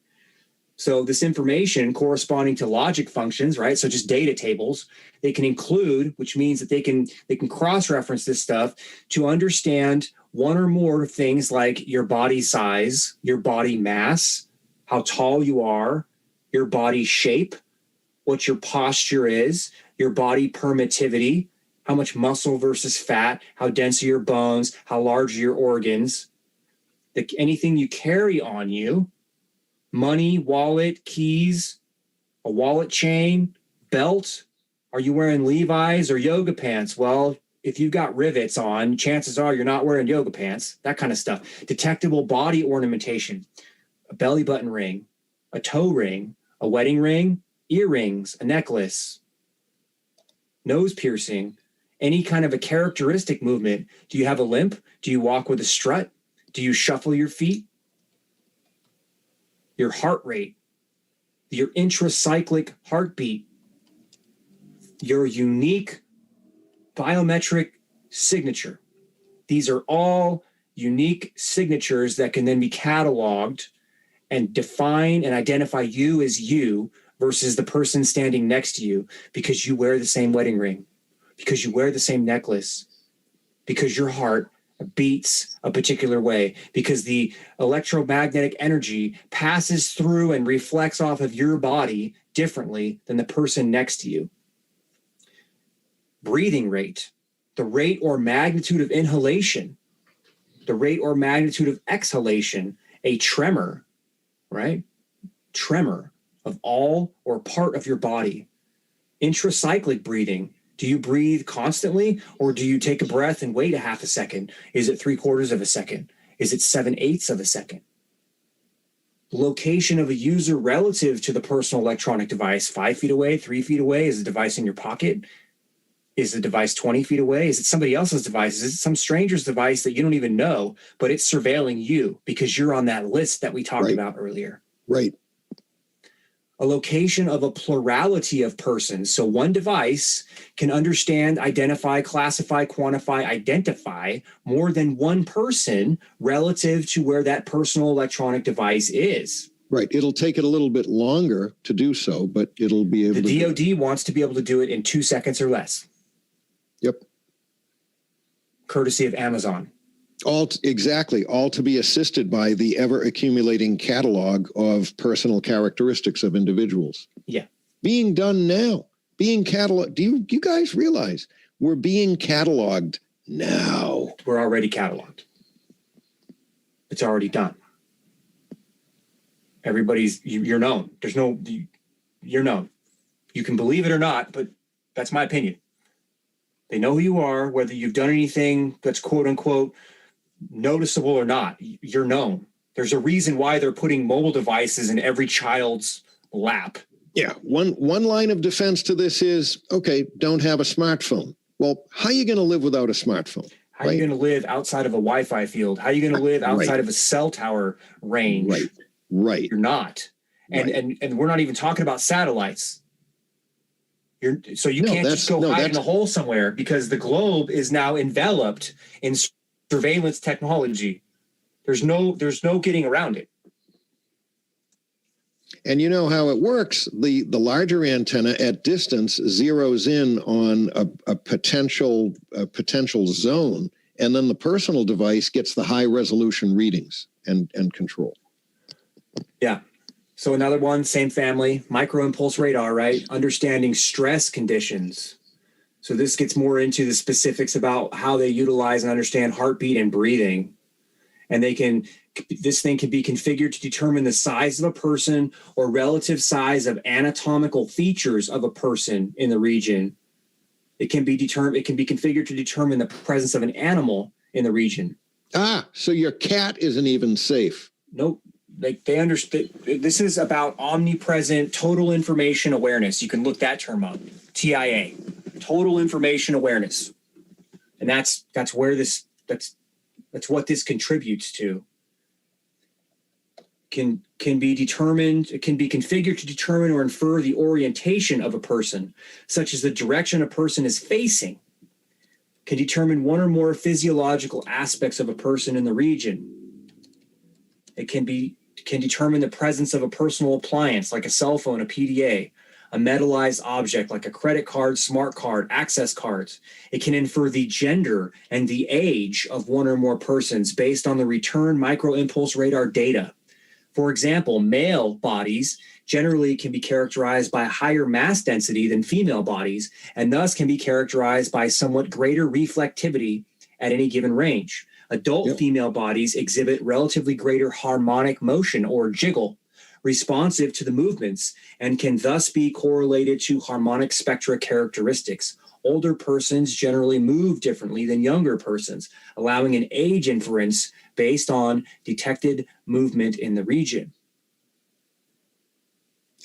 So this information corresponding to logic functions, right? So just data tables, they can include, which means that they can cross-reference this stuff to understand one or more things like your body size, your body mass, how tall you are, your body shape, what your posture is, your body permittivity, how much muscle versus fat, how dense are your bones, how large are your organs, anything you carry on you, money, wallet, keys, a wallet chain, belt. Are you wearing Levi's or yoga pants? Well, if you've got rivets on, chances are you're not wearing yoga pants, that kind of stuff. Detectable body ornamentation, a belly button ring, a toe ring, a wedding ring, earrings, a necklace, nose piercing, any kind of a characteristic movement. Do you have a limp? Do you walk with a strut? Do you shuffle your feet? Your heart rate, your intracyclic heartbeat, your unique biometric signature. These are all unique signatures that can then be cataloged and define and identify you as you versus the person standing next to you because you wear the same wedding ring, because you wear the same necklace, because your heart beats a particular way, because the electromagnetic energy passes through and reflects off of your body differently than the person next to you. Breathing rate, the rate or magnitude of inhalation, the rate or magnitude of exhalation, a tremor, right? Tremor of all or part of your body. Intracyclic breathing. Do you breathe constantly, or do you take a breath and wait a half a second? Is it 3/4 of a second? Is it 7/8 of a second? Location of a user relative to the personal electronic device, 5 feet away, 3 feet away? Is the device in your pocket? Is the device 20 feet away? Is it somebody else's device? Is it some stranger's device that you don't even know, but it's surveilling you because you're on that list that we talked about earlier? Right. A location of a plurality of persons. So one device can understand, identify, classify, quantify, identify more than one person relative to where that personal electronic device is. Right. It'll take it a little bit longer to do so, but it'll be able to. The DoD wants to be able to do it in 2 seconds or less. Yep. Courtesy of Amazon. All to be assisted by the ever accumulating catalog of personal characteristics of individuals. Yeah. Being done now, being cataloged. Do you guys realize we're being cataloged now? We're already cataloged. It's already done. You're known. You're known. You can believe it or not, but that's my opinion. They know who you are, whether you've done anything that's quote unquote noticeable or not. You're known. There's a reason why they're putting mobile devices in every child's lap. Yeah. One line of defense to this is, okay, don't have a smartphone. Well, how are you going to live without a smartphone? How are you going to live outside of a Wi-Fi field? How are you going to live outside of a cell tower range? Right. You're not. And we're not even talking about satellites. You can't just go hide in a hole somewhere because the globe is now enveloped in surveillance technology. There's no getting around it. And you know how it works. The larger antenna at distance zeroes in on a potential zone, and then the personal device gets the high resolution readings and control. Yeah. So another one, same family, micro impulse radar, right? Understanding stress conditions. So this gets more into the specifics about how they utilize and understand heartbeat and breathing. And this thing can be configured to determine the size of a person or relative size of anatomical features of a person in the region. It can be configured to determine the presence of an animal in the region. So your cat isn't even safe. Nope. They understand. This is about omnipresent total information awareness. You can look that term up. TIA, total information awareness, and that's what this contributes to. Can be determined. It can be configured to determine or infer the orientation of a person, such as the direction a person is facing. Can determine one or more physiological aspects of a person in the region. It can determine the presence of a personal appliance like a cell phone, a PDA, a metallized object like a credit card, smart card, access cards. It can infer the gender and the age of one or more persons based on the return micro-impulse radar data. For example, male bodies generally can be characterized by a higher mass density than female bodies, and thus can be characterized by somewhat greater reflectivity at any given range. Adult female bodies exhibit relatively greater harmonic motion or jiggle, responsive to the movements, and can thus be correlated to harmonic spectra characteristics. Older persons generally move differently than younger persons, allowing an age inference based on detected movement in the region.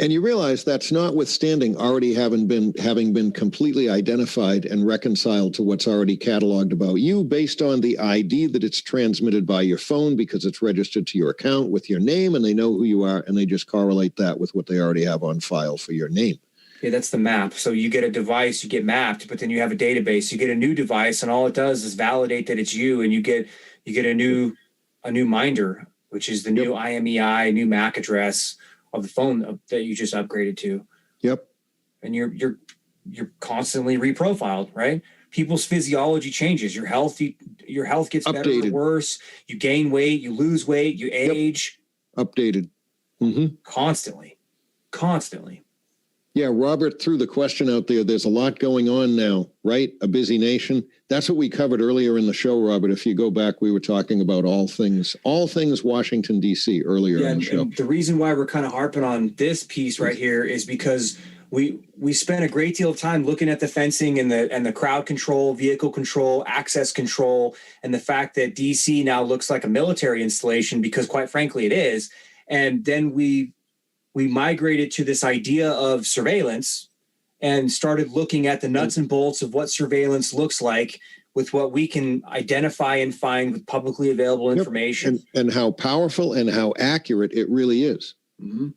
And you realize that's notwithstanding already having been completely identified and reconciled to what's already cataloged about you based on the ID that it's transmitted by your phone because it's registered to your account with your name, and they know who you are, and they just correlate that with what they already have on file for your name. Yeah, that's the map. So you get a device, you get mapped, but then you have a database. You get a new device, and all it does is validate that it's you, and you get a new minder, which is the new IMEI, new MAC address of the phone that you just upgraded to. Yep. And you're constantly reprofiled, right? People's physiology changes. Your health gets better or worse. You gain weight, you lose weight, you age. Updated. Mm-hmm. Constantly. Yeah, Robert threw the question out there. There's a lot going on now, right? A busy nation. That's what we covered earlier in the show, Robert. If you go back, we were talking about all things Washington, D.C. earlier in the show. And the reason why we're kind of harping on this piece right here is because we spent a great deal of time looking at the fencing and the crowd control, vehicle control, access control, and the fact that D.C. now looks like a military installation, because quite frankly it is. And then we migrated to this idea of surveillance and started looking at the nuts and bolts of what surveillance looks like with what we can identify and find with publicly available information. And how powerful and how accurate it really is. Mm-hmm.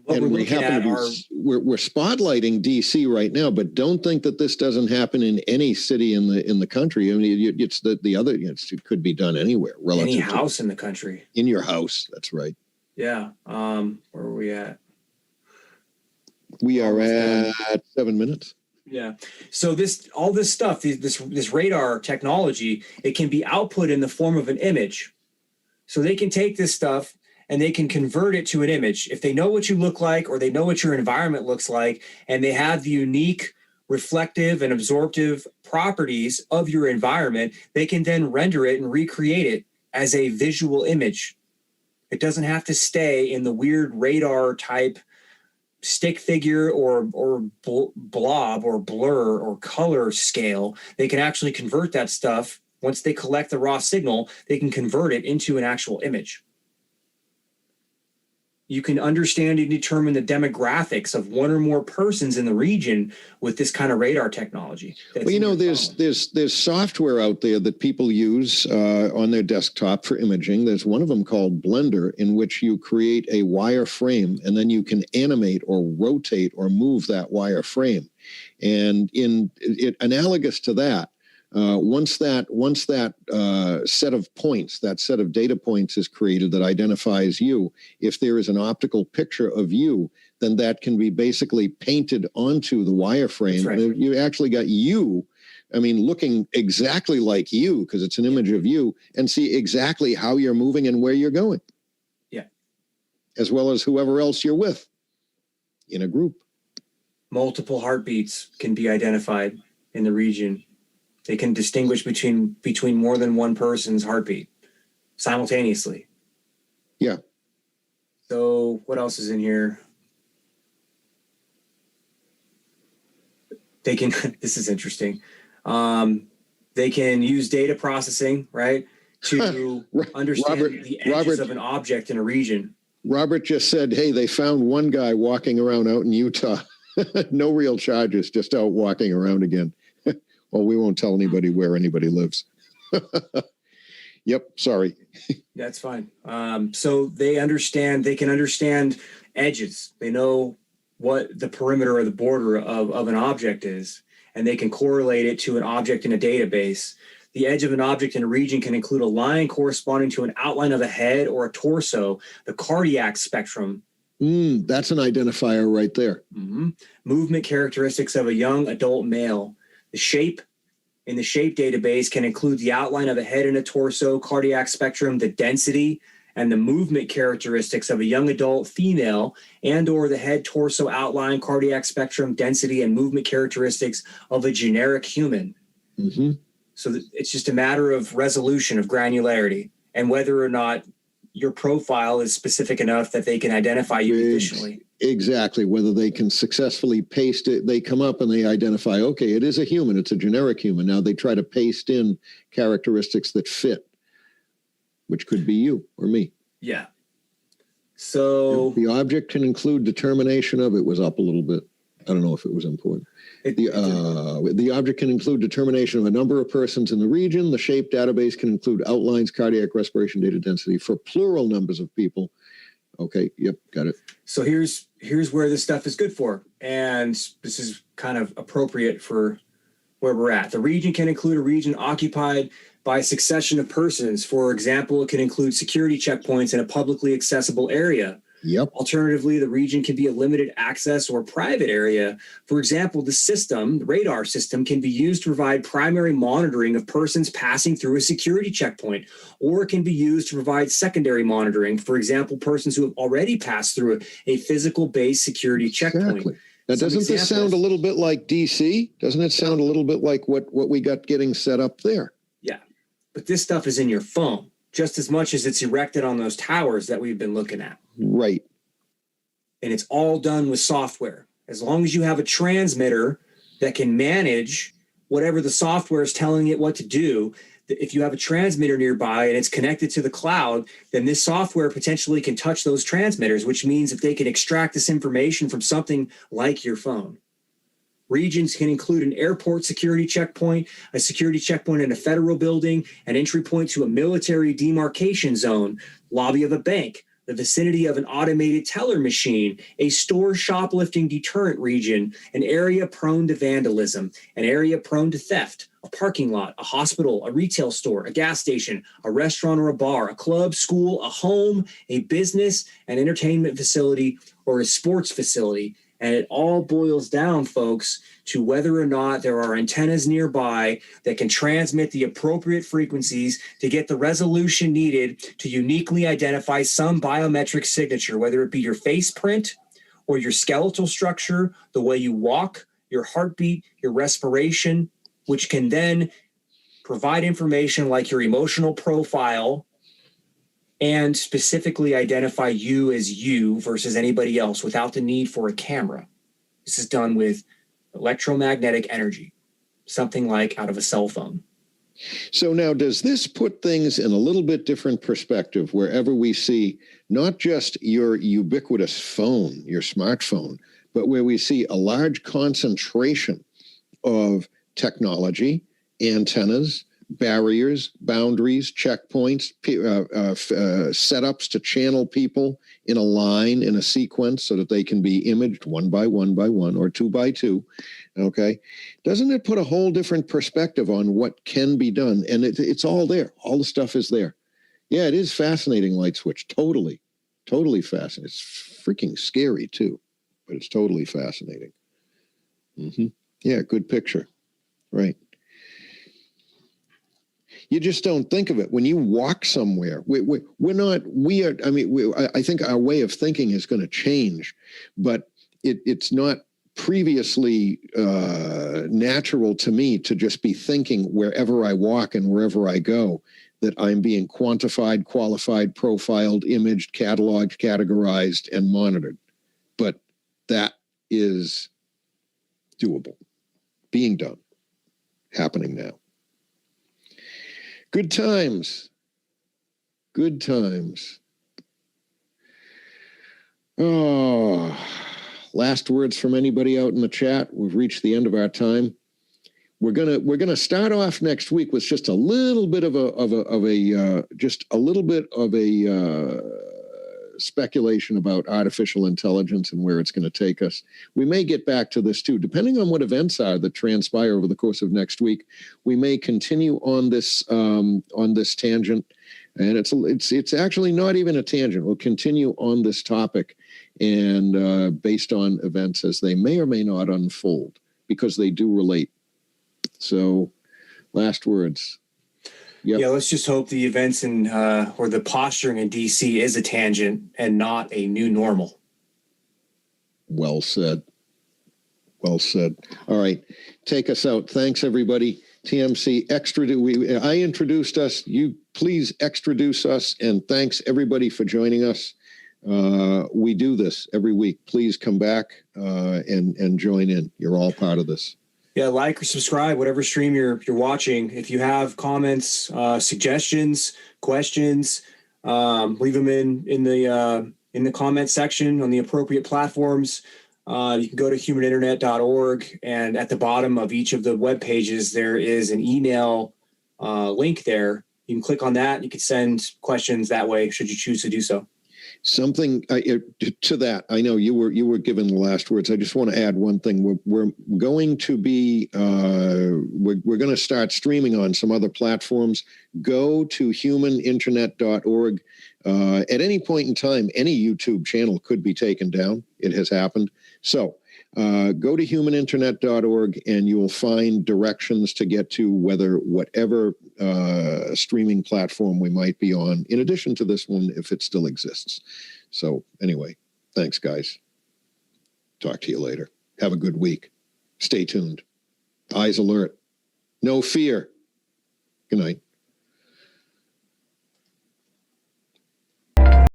And we're spotlighting DC right now, but don't think that this doesn't happen in any city in the country. I mean, it's it could be done anywhere. Any house in the country. In your house, that's right. Yeah. Where are we at? We are at 7 minutes. Yeah. So all this stuff, this radar technology, it can be output in the form of an image. So they can take this stuff and they can convert it to an image. If they know what you look like, or they know what your environment looks like, and they have the unique reflective and absorptive properties of your environment, they can then render it and recreate it as a visual image. It doesn't have to stay in the weird radar type stick figure or blob or blur or color scale. They can actually convert that stuff. Once they collect the raw signal, they can convert it into an actual image. You can understand and determine the demographics of one or more persons in the region with this kind of radar technology. Well, there's software out there that people use on their desktop for imaging. There's one of them called Blender, in which you create a wire frame and then you can animate or rotate or move that wire frame. And analogous to that, once that set of points, that set of data points is created that identifies you, if there is an optical picture of you, then that can be basically painted onto the wireframe. Right. And you actually got you, looking exactly like you, because it's an image of you, and see exactly how you're moving and where you're going. Yeah. As well as whoever else you're with in a group. Multiple heartbeats can be identified in the region. They can distinguish between more than one person's heartbeat simultaneously. Yeah. So what else is in here? They can, this is interesting. They can use data processing, right, to understand the edges of an object in a region. Robert just said, hey, they found one guy walking around out in Utah. No real charges, just out walking around again. Well, we won't tell anybody where anybody lives. Yep, sorry. That's fine. So they can understand edges. They know what the perimeter or the border of an object is, and they can correlate it to an object in a database. The edge of an object in a region can include a line corresponding to an outline of a head or a torso, the cardiac spectrum. That's an identifier right there. Mm-hmm. Movement characteristics of a young adult male. The shape in the shape database can include the outline of a head and a torso, cardiac spectrum, the density, and the movement characteristics of a young adult female, and or the head, torso, outline, cardiac spectrum, density, and movement characteristics of a generic human. Mm-hmm. So it's just a matter of resolution, of granularity, and whether or not your profile is specific enough that they can identify you efficiently. Exactly. Whether they can successfully paste it, they come up and they identify, okay, it is a human. It's a generic human. Now they try to paste in characteristics that fit, which could be you or me. Yeah. So the object can include determination of, it was up a little bit. I don't know if it was important. The object can include determination of a number of persons in the region. The shape database can include outlines, cardiac respiration data density for plural numbers of people. Okay. Yep. Got it. So here's where this stuff is good for. And this is kind of appropriate for where we're at. The region can include a region occupied by a succession of persons. For example, it can include security checkpoints in a publicly accessible area. Yep. Alternatively, the region can be a limited access or private area. For example, the radar system, can be used to provide primary monitoring of persons passing through a security checkpoint, or it can be used to provide secondary monitoring. For example, persons who have already passed through a physical-based security checkpoint. Exactly. Now, doesn't this sound a little bit like DC? Doesn't it sound a little bit like what we got getting set up there? Yeah, but this stuff is in your phone just as much as it's erected on those towers that we've been looking at. Right. And it's all done with software. As long as you have a transmitter that can manage whatever the software is telling it what to do, if you have a transmitter nearby and it's connected to the cloud, then this software potentially can touch those transmitters, which means that they can extract this information from something like your phone. Regions can include an airport security checkpoint, a security checkpoint in a federal building, an entry point to a military demarcation zone, lobby of a bank, the vicinity of an automated teller machine, a store shoplifting deterrent region, an area prone to vandalism, an area prone to theft, a parking lot, a hospital, a retail store, a gas station, a restaurant or a bar, a club, school, a home, a business, an entertainment facility, or a sports facility. And it all boils down, folks, to whether or not there are antennas nearby that can transmit the appropriate frequencies to get the resolution needed to uniquely identify some biometric signature, whether it be your face print or your skeletal structure, the way you walk, your heartbeat, your respiration, which can then provide information like your emotional profile and specifically identify you as you versus anybody else without the need for a camera. This is done with electromagnetic energy, something like out of a cell phone. So now, does this put things in a little bit different perspective wherever we see not just your ubiquitous phone, your smartphone, but where we see a large concentration of technology, antennas, barriers, boundaries, checkpoints, setups to channel people in a line, in a sequence, so that they can be imaged one by one or two by two, okay? Doesn't it put a whole different perspective on what can be done? And it's all there. All the stuff is there. Yeah, it is fascinating, Light Switch. Totally fascinating. It's freaking scary, too, but it's totally fascinating. Yeah, good picture. Right. You just don't think of it when you walk somewhere. I think our way of thinking is going to change, but it's not previously natural to me to just be thinking wherever I walk and wherever I go that I'm being quantified, qualified, profiled, imaged, cataloged, categorized, and monitored. But that is doable, being done, happening now. Good times. Good times. Oh, last words from anybody out in the chat. We've reached the end of our time. We're gonna start off next week with just a little bit of a speculation about artificial intelligence and where it's going to take us. We may get back to this too, depending on what events are that transpire over the course of next week. We may continue on this tangent, and it's actually not even a tangent. We'll continue on this topic, and based on events as they may or may not unfold, because they do relate. So, last words. Yep. Yeah, let's just hope the events or the posturing in DC is a tangent and not a new normal. Well said. Well said. All right, take us out. Thanks, everybody. TMC, I introduced us. You please extraduce us, and thanks, everybody, for joining us. We do this every week. Please come back and join in. You're all part of this. Yeah, like or subscribe, whatever stream you're watching. If you have comments, suggestions, questions, leave them in the comment section on the appropriate platforms. You can go to humaninternet.org, and at the bottom of each of the web pages there is an email link there. You can click on that. You can send questions that way, should you choose to do so. Something to that. I know you were given the last words. I just want to add one thing. We're going to be we're going to start streaming on some other platforms. Go to humaninternet.org. At any point in time, any YouTube channel could be taken down. It has happened. So go to humaninternet.org and you will find directions to get to whatever streaming platform we might be on, in addition to this one, if it still exists. So anyway, thanks, guys. Talk to you later. Have a good week. Stay tuned. Eyes alert. No fear. Good night.